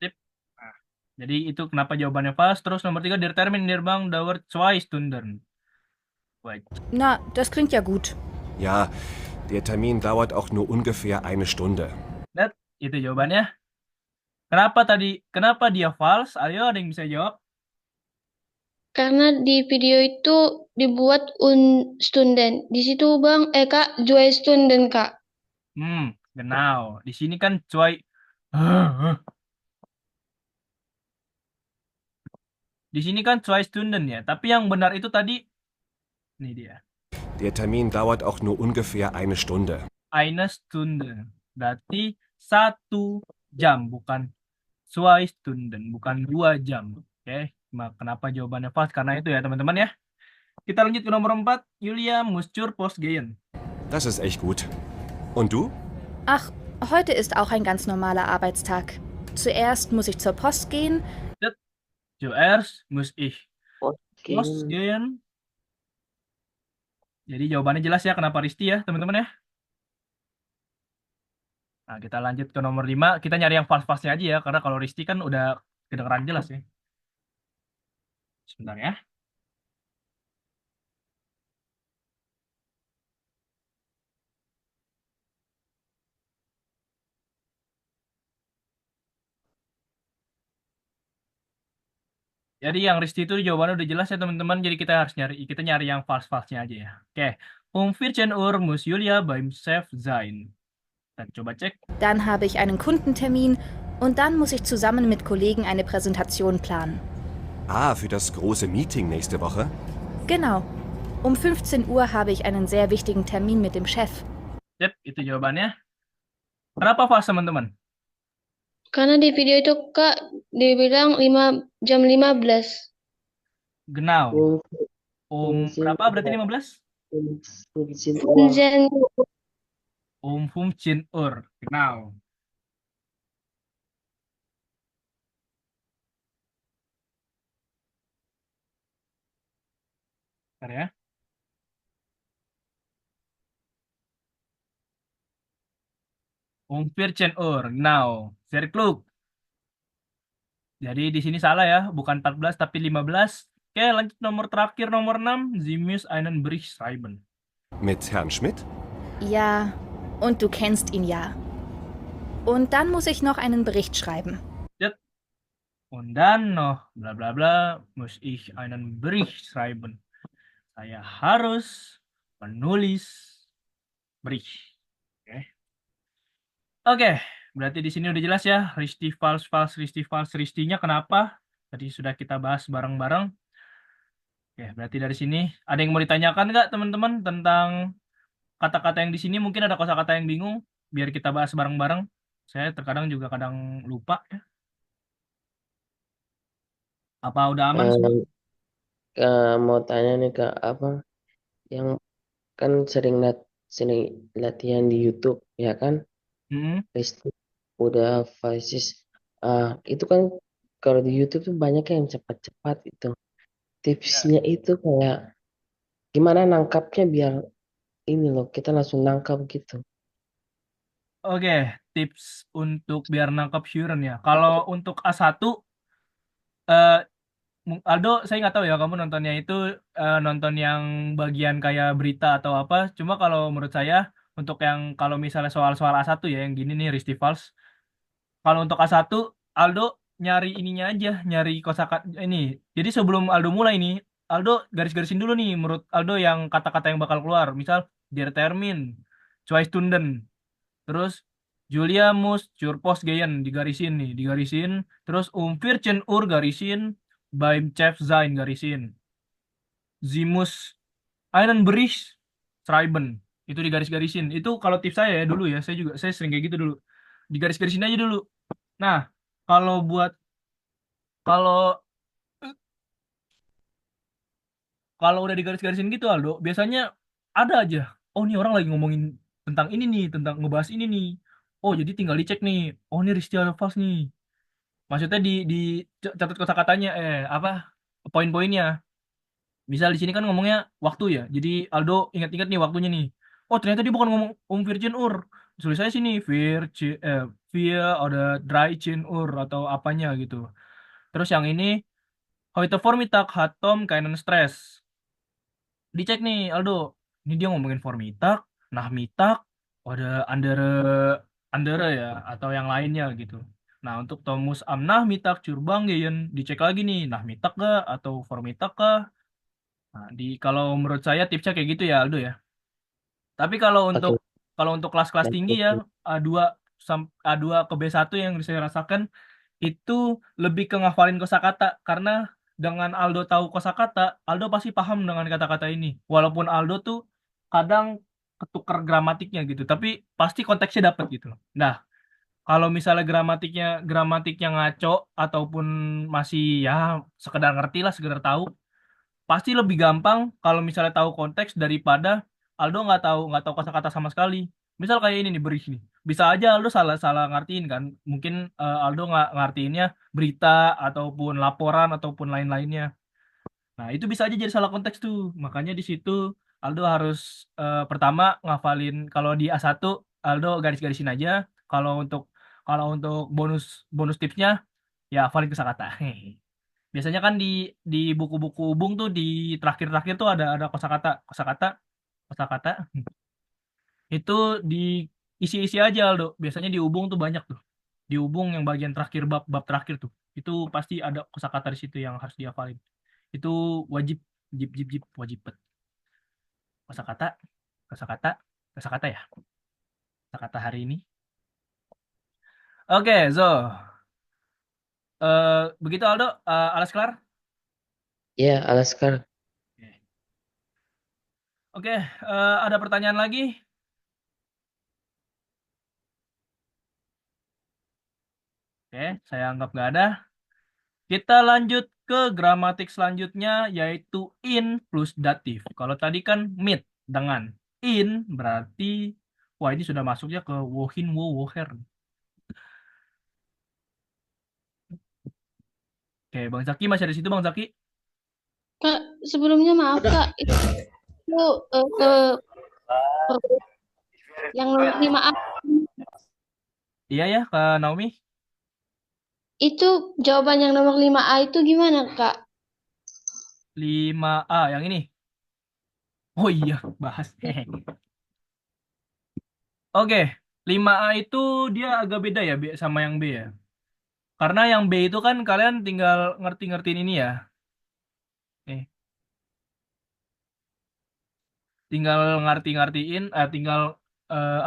Sip. Nah, jadi itu kenapa jawabannya false. Terus nomor 3, der Termin der Bank dauert 2 Stunden. Wait. Na, das klingt ja gut. Ja, der Termin dauert auch nur ungefähr eine Stunde. Lihat, itu jawabannya. Kenapa dia false? Ayo, ada yang bisa jawab? Karena di video itu dibuat Stunden. Di situ Bang, Kak, 2 Stunden, Kak. Genau. Di sini kan cuy. Di sini kan 2 Stunden ya. Tapi yang benar itu tadi, ini dia. Der Termin dauert auch nur ungefähr eine Stunde. Eine Stunde. Berarti 1 jam, bukan 2 Stunden, bukan 2 jam. Oke, kenapa jawabannya false? Karena itu ya teman-teman ya. Kita lanjut ke nomor 4. Julia muss zur Post gehen. Das ist echt gut. Und du? Ach, heute ist auch ein ganz normaler Arbeitstag. Zuerst muss ich zur Post gehen. Zuerst muss ich Post Post gehen. Jadi jawabannya jelas ya kenapa Risti ya teman-teman ya. Nah, kita lanjut ke nomor 5. Kita nyari yang false-false-nya aja ya. Karena kalau Risti kan udah kedengeran jelas ya. Sebentar ya. Jadi yang Risti itu jawabannya udah jelas ya teman-teman. Jadi kita nyari yang false-false-nya aja ya. Oke. 14 Uhr muss Julia beim Chef sein. Dann coba cek. Dann habe ich einen Kundentermin und dann muss ich zusammen mit Kollegen eine Präsentation planen. Ah, für das große Meeting nächste Woche? Genau. Um 15 Uhr habe ich einen sehr wichtigen Termin mit dem Chef. Yep, itu jawabannya. Kenapa false teman-teman? Karena di video itu Kak dibilang 5 jam 15. Genau. Berapa berarti 15? 15 Uhr. 15 Uhr. Genau. Bentar ya. Um 14 Uhr. Genau. Sehr klug. Jadi di sini salah ya, bukan 14 tapi 15. Oke, lanjut nomor terakhir nomor 6. Sie muss einen Bericht schreiben. Mit Herrn Schmidt? Ja, und du kennst ihn ja. Und dann muss ich noch einen Bericht schreiben. Und dann noch bla bla bla muss ich einen Bericht schreiben. Saya harus menulis bericht. Oke, berarti di sini udah jelas ya, Risti false, Ristinya kenapa? Tadi sudah kita bahas bareng-bareng. Oke, berarti dari sini ada yang mau ditanyakan nggak teman-teman tentang kata-kata yang di sini? Mungkin ada kosakata yang bingung, biar kita bahas bareng-bareng. Saya terkadang juga kadang lupa ya. Apa udah aman semua? Mau tanya nih Kak, apa yang kan sering latihan di YouTube ya kan? Risti udah fasis. Itu kan kalau di YouTube tuh banyak yang cepat-cepat itu. Tipsnya itu kayak gimana nangkapnya biar ini loh kita langsung nangkap gitu. Oke, tips untuk biar nangkap Shuren ya. Kalau untuk A1, Aldo, saya nggak tahu ya kamu nontonnya itu nonton yang bagian kayak berita atau apa. Cuma kalau menurut saya Untuk yang kalau misalnya soal-soal A1 ya, yang gini nih, Ristivals. Kalau untuk A1, Aldo nyari ininya aja, nyari kosakata ini. Jadi sebelum Aldo mulai nih, Aldo garis-garisin dulu nih, menurut Aldo yang kata-kata yang bakal keluar. Misal, der Termin, zwei Stunden, terus Julia muss zur Post gehen, digarisin nih, digarisin. Terus 14 Uhr garisin, beim Chef sein garisin. Sie muss einen Bericht schreiben. Itu digaris-garisin. Itu kalau tips saya ya dulu ya, saya sering kayak gitu dulu. Digaris-garisin aja dulu. Nah, kalau buat kalau kalau udah digaris-garisin gitu Aldo, biasanya ada aja. Oh, nih orang lagi ngomongin tentang ini nih, tentang ngebahas ini nih. Oh, jadi tinggal dicek nih. Oh, ini Ristia Fals nih. Maksudnya di catat kata-katanya apa? Poin-poinnya. Misal di sini kan ngomongnya waktu ya. Jadi Aldo ingat-ingat nih waktunya nih. Oh, ternyata dia bukan ngomong Virgin Ur. Tulis saya sini Via ada Dreizehn Ur atau apanya gitu. Terus yang ini heute Vormittag hat Tom keinen Stress. Dicek nih Aldo. Ini dia ngomongin Vormittag, Nachmittag, ada andere andere ya atau yang lainnya gitu. Nah, untuk Thomas am Nachmittag zur Bank gehen, dicek lagi nih, Nachmittag kah atau Vormittag kah? Nah, kalau menurut saya tipsnya kayak gitu ya Aldo ya. Tapi Oke. kalau untuk kelas-kelas tinggi ya A2 A2 ke B1 yang saya rasakan itu lebih ke ngafalin kosakata karena dengan Aldo tahu kosakata, Aldo pasti paham dengan kata-kata ini. Walaupun Aldo tuh kadang ketuker gramatiknya gitu, tapi pasti konteksnya dapat gitu loh. Nah, kalau misalnya gramatiknya ngaco ataupun masih ya sekedar ngerti lah, sekedar tahu, pasti lebih gampang kalau misalnya tahu konteks daripada Aldo nggak tahu kata-kata sama sekali. Misal kayak ini nih Beris nih, bisa aja Aldo salah salah ngartiin kan. Mungkin Aldo nggak ngartiinnya berita ataupun laporan ataupun lain-lainnya. Nah, itu bisa aja jadi salah konteks tuh. Makanya di situ Aldo harus pertama ngafalin kalau di A1 Aldo garis-garisin aja. Kalau untuk kalau untuk bonus bonus tipsnya ya hafalin kosakata. Biasanya kan di buku-buku Ubung tuh di terakhir-terakhir tuh ada kosakata, kosakata, kosakata. Itu di isi-isi aja Aldo. Biasanya di Ubung tuh banyak tuh. Di Ubung yang bagian terakhir bab terakhir tuh. Itu pasti ada kosakata di situ yang harus dihafalin. Itu wajib jip wajib bet. Kosakata, kosakata, kosakata ya. Kosakata hari ini. Oke, so begitu Aldo, alas kelar? Ya, Alaskar. Oke, ada pertanyaan lagi? Oke, saya anggap nggak ada. Kita lanjut ke gramatik selanjutnya, yaitu in plus datif. Kalau tadi kan mit dengan in, berarti, wah ini sudah masuknya ke wohin, wo, woher. Oke, Bang Zaki masih ada di situ, Bang Zaki? Kak, sebelumnya maaf Kak, itu yang nomor 5A Iya ya, Kak Naomi. itu jawaban yang nomor 5A itu gimana Kak? 5A, yang ini. Oh iya, bahas. Oke, 5A itu dia agak beda ya sama yang B ya. Karena yang B itu kan kalian tinggal ngerti-ngertiin ini ya. Nih, tinggal ngerti-ngertiin, tinggal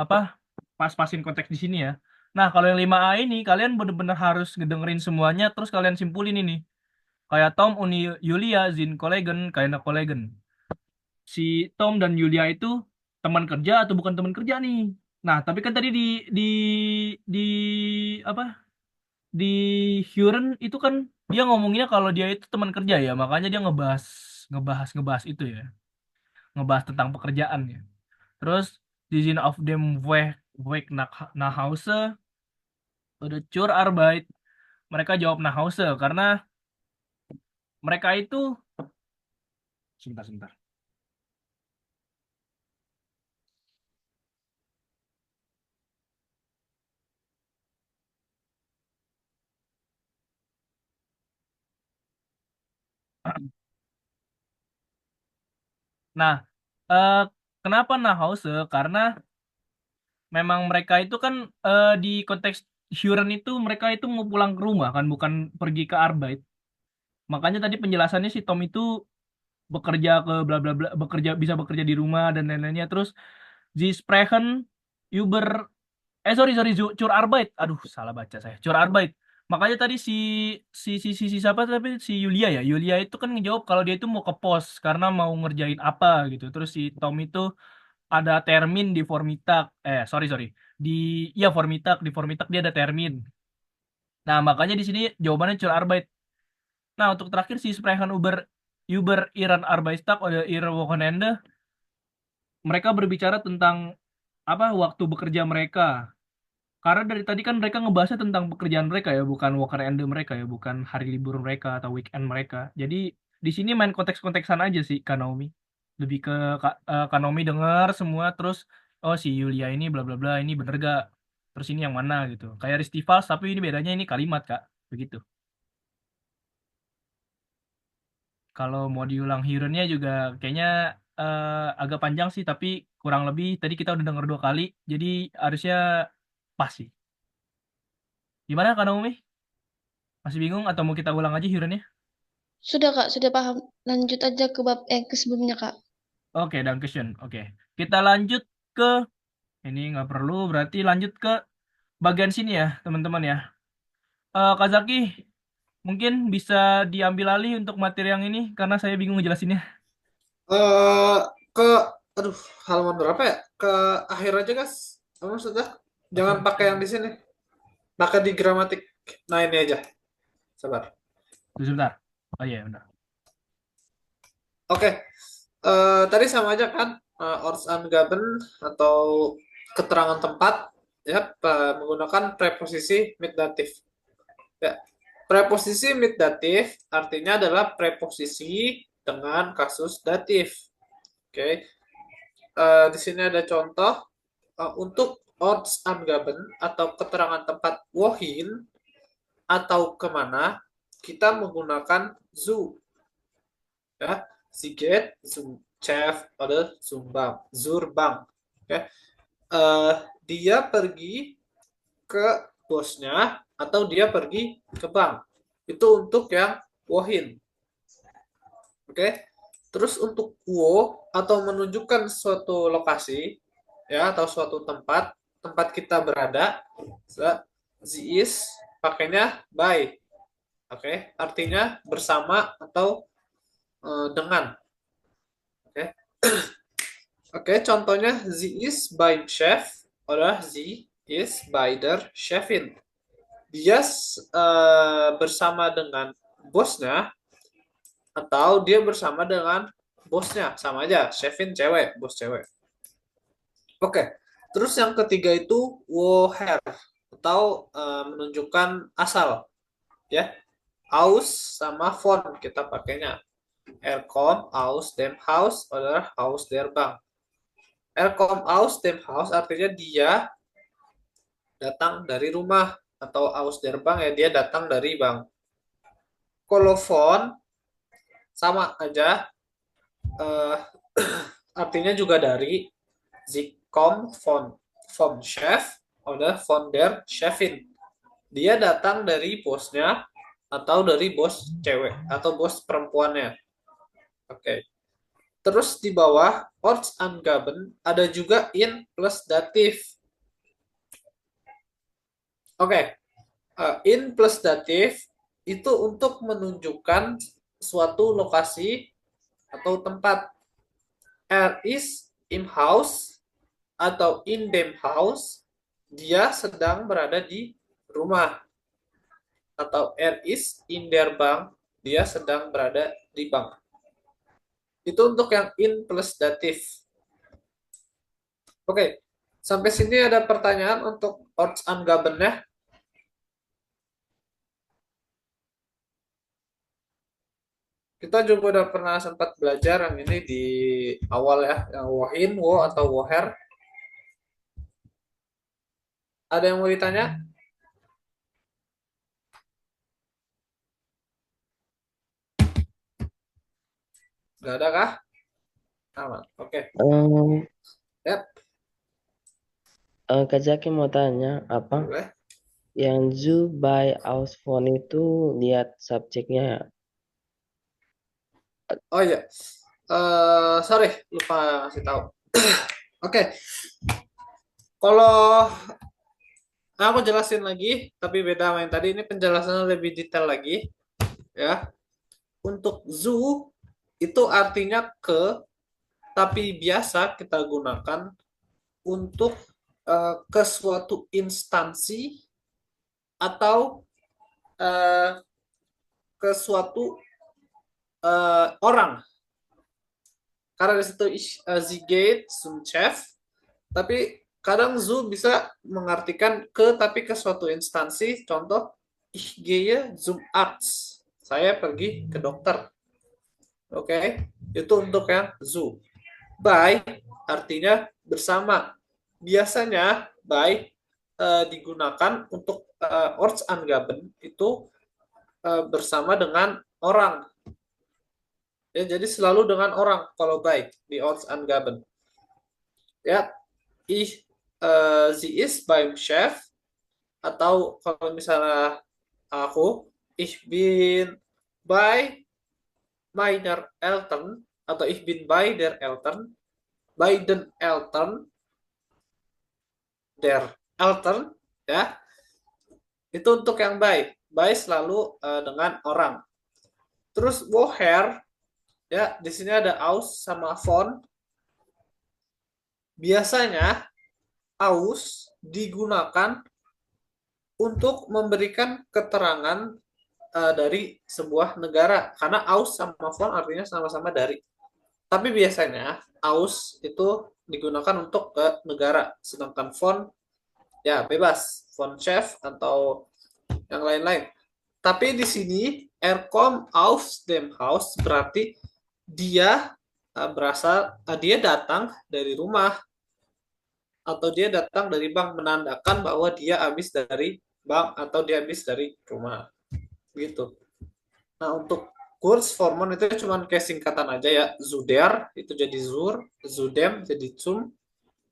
apa pas-pasin konteks di sini ya. Nah, kalau yang 5A ini kalian bener-bener harus ngedengerin semuanya terus kalian simpulin ini. Kayak Tom Uni Yulia Zin Kollegen, kayak Kollegen. Si Tom dan Yulia itu teman kerja atau bukan teman kerja nih. Nah, tapi kan tadi di apa? Di Huron itu kan dia ngomonginnya kalau dia itu teman kerja ya, makanya dia ngebahas ngebahas ngebahas itu ya. Ngebahas tentang pekerjaan ya. Terus di Sinn of dem Weg nach Hause oder zur Arbeit. Mereka jawab nach Hause karena mereka itu sebentar. Nah, eh, kenapa nach Hause? Karena memang mereka itu kan di konteks Huron itu mereka itu mau pulang ke rumah kan, bukan pergi ke Arbeit. Makanya tadi penjelasannya si Tom itu bekerja ke bla bla bla, bisa bekerja di rumah dan lain-lainnya. Terus Sie sprechen über sorry sorry zur Arbeit. Aduh, salah baca saya. Zur Arbeit. Makanya tadi si siapa tapi si Yulia ya. Yulia itu kan ngejawab kalau dia itu mau ke pos karena mau ngerjain apa gitu. Terus si Tom itu ada termin di Formitak. Sorry sorry. Di ya Formitak dia ada termin. Nah, makanya di sini jawabannya zur Arbeit. Nah, untuk terakhir si sprechen über ihren Arbeitstag oder ihre Wochenende, mereka berbicara tentang apa waktu bekerja mereka. Karena dari tadi kan mereka ngebahasnya tentang pekerjaan mereka ya, bukan weekend mereka ya, bukan hari libur mereka atau weekend mereka. Jadi di sini main konteks-konteksan aja sih Kanomi. Lebih ke Kanomi dengar semua terus oh si Yulia ini bla bla bla ini bener gak? Terus ini yang mana gitu. Kayak Ristivals tapi ini bedanya ini kalimat Kak. Begitu. Kalau mau diulang hero-nya juga kayaknya agak panjang sih tapi kurang lebih tadi kita udah denger 2 kali. Jadi harusnya pas sih. Gimana Kanomi? Masih bingung atau mau kita ulang aja hero-nya? Sudah Kak, sudah paham. Lanjut aja ke bab ke sebelumnya Kak. Oke, Dankeschön. Oke, kita lanjut ke ini nggak perlu, berarti lanjut ke bagian sini ya, teman-teman ya. Kak Zaki, mungkin bisa diambil alih untuk materi yang ini karena saya bingung ngejelasinnya. eh ke aduh, halaman berapa ya? Ke akhir aja, guys. Apa maksudnya? Jangan pakai yang di sini. Pakai di gramatik. Nah, ini aja. Sabar. Tunggu sebentar. Oh iya, benar. Oke. Tadi sama aja kan? Ortsangaben atau keterangan tempat ya menggunakan preposisi mit datif. Ya. Preposisi mit datif artinya adalah preposisi dengan kasus datif. Oke. Di sini ada contoh untuk Ortsangaben atau keterangan tempat wohin atau kemana kita menggunakan zu ya sie geht zum Chef oder zum Bank zur Bank ya. Dia pergi ke bosnya atau dia pergi ke bank itu untuk yang wohin. Oke. Terus untuk wo atau menunjukkan suatu lokasi ya atau suatu tempat kita berada, sie is pakainya by. Oke, artinya bersama atau dengan. Oke. Oke, contohnya sie is by chef oder sie is by der Chefin. Dia bersama dengan bosnya atau dia bersama dengan bosnya, sama aja. Chefin cewek, bos cewek. Oke. Terus yang ketiga itu woher atau menunjukkan asal ya. Aus sama von kita pakainya. Er kommt aus dem Haus oder aus der Bank. Er kommt aus dem Haus artinya dia datang dari rumah atau aus der Bank ya dia datang dari bank. Kalau von sama aja artinya juga dari. Sie kommt vom Chef oder von der Chefin. Dia datang dari bosnya atau dari bos cewek atau bos perempuannya. Oke. Terus di bawah Ortsangaben ada juga in plus datif. Oke. In plus datif itu untuk menunjukkan suatu lokasi atau tempat. Er is im Haus atau in dem Haus, dia sedang berada di rumah. Atau er is in der Bank, dia sedang berada di bank. Itu untuk yang in plus datif. Oke, sampai sini ada pertanyaan untuk Ortsangaben-nya. Kita juga udah pernah sempat belajar yang ini di awal ya, yang wohin, wo atau woher. Ada yang mau ditanya? Nggak ada kah? Aman. Oke. Yap. Kak Zaki mau tanya apa? Boleh? Yang zu by aus phone itu lihat subjeknya ya? Oh iya, sorry lupa ngasih tahu. Oke, kalau aku jelasin lagi, tapi beda sama yang tadi. Ini penjelasannya lebih detail lagi, ya. Untuk zoo itu artinya ke, tapi biasa kita gunakan untuk ke suatu instansi atau eh, ke suatu orang. Karena di situ sie geht zum Chef, tapi kadang zu bisa mengartikan ke, tapi ke suatu instansi. Contoh, ich gehe zum Arzt. Saya pergi ke dokter. Oke, itu untuk yang zu. By artinya bersama. Biasanya by digunakan untuk Ortsangaben itu bersama dengan orang. Ya, jadi selalu dengan orang kalau baik di Ortsangaben. Ya, sie ist beim Chef, atau kalau misalnya aku, ich bin bei meiner Eltern, atau ich bin bei der Eltern, bei den Eltern, der Eltern, ya. Itu untuk yang by. By selalu dengan orang. Terus woher, ya, di sini ada aus sama von. Biasanya aus digunakan untuk memberikan keterangan dari sebuah negara, karena aus sama von artinya sama-sama dari. Tapi biasanya aus itu digunakan untuk ke negara, sedangkan von ya bebas, von chef atau yang lain-lain. Tapi di sini kommt aus dem Haus berarti dia dia datang dari rumah, atau dia datang dari bank, menandakan bahwa dia habis dari bank atau dia habis dari rumah. Gitu. Nah, untuk Kurzformen itu cuma kayak singkatan aja ya. Zuder itu jadi zur, zudem jadi zum,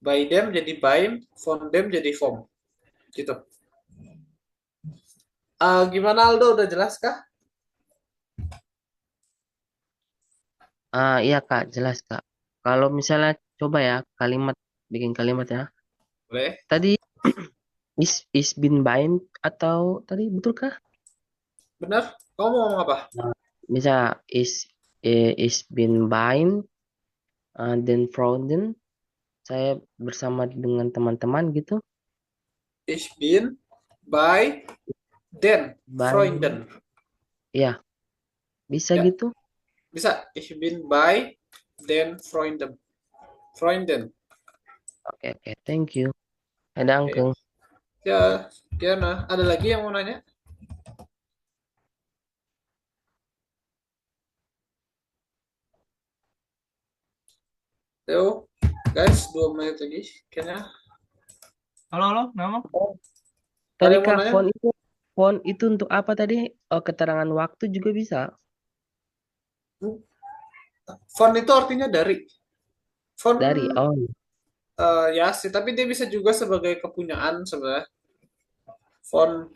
by dem jadi baim, von dem jadi vom. Gitu. Gimana Aldo, udah jelas kah? Iya Kak, jelas Kak. Kalau misalnya coba ya bikin kalimat ya. Boleh. Tadi is bin bain atau tadi betulkah? Benar? Kamu mau ngomong apa? Bisa is bin bain dan Freunden. Saya bersama dengan teman-teman gitu. Ich bin bei den Freunden. Iya. Bisa Ya. gitu? Bisa. Ich bin bei den Freunden. Freunden. Oke, thank you. Ada Angkeng. Ya, Kiana. Ada lagi yang mau nanya? Yo, guys, 2 menit lagi. Kayaknya. Halo, nama? Tadi Ada yang mau Kak, nanya? font itu untuk apa tadi? Keterangan waktu juga bisa. Font itu artinya dari. Font Dari, ya sih, tapi dia bisa juga sebagai kepunyaan sebenarnya. Font.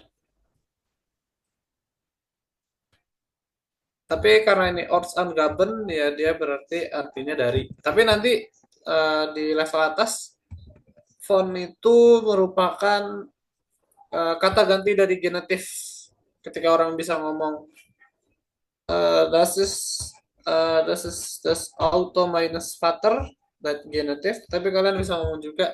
Tapi karena ini Ortsangaben, ya dia berarti artinya dari. Tapi nanti di level atas, font itu merupakan kata ganti dari genetif. Ketika orang bisa ngomong das ist das Auto meines Vater, that genetif. Tapi kalian bisa ngomong juga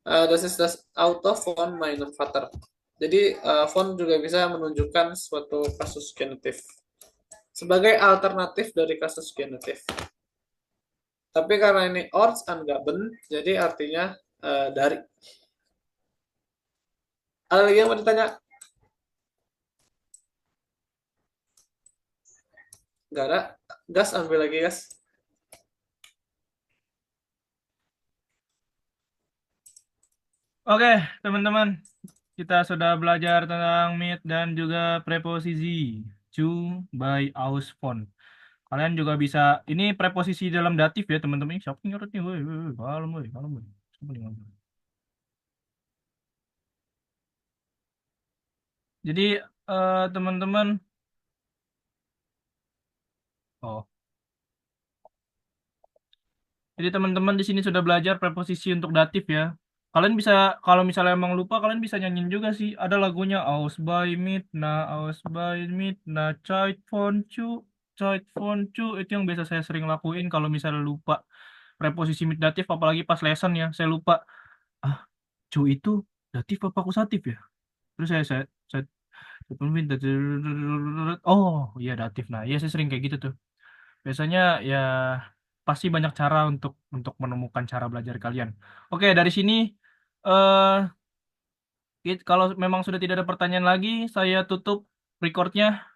das ist das Auto von meinem Vater. Jadi font juga bisa menunjukkan suatu kasus genetif sebagai alternatif dari kasus genetif. Tapi karena ini Ortsangaben, jadi artinya dari. Ada lagi yang mau ditanya? Nggak ada? Gas, ambil lagi, gas. Oke, teman-teman. Kita sudah belajar tentang meet dan juga preposisi. To, by, aus, von. Kalian juga bisa, ini preposisi dalam datif ya teman-teman. Siapa yang ngerti? Woi, kalem, woi, kalem, woi. Siapa yang ngomong? Jadi teman-teman, oh, jadi teman-teman di sini sudah belajar preposisi untuk datif ya. Kalian bisa, kalau misalnya emang lupa, kalian bisa nyanyiin juga sih. Ada lagunya Aus bei Midna, Zeit von Chu. Itu yang biasa saya sering lakuin kalau misalnya lupa preposisi mid datif, apalagi pas lesson ya. Saya lupa, ah, Chu itu datif apa akusatif ya? Terus saya oh iya datif. Nah, iya saya sering kayak gitu tuh. Biasanya ya pasti banyak cara untuk menemukan cara belajar kalian. Oke, dari sini kalau memang sudah tidak ada pertanyaan lagi, saya tutup recordnya.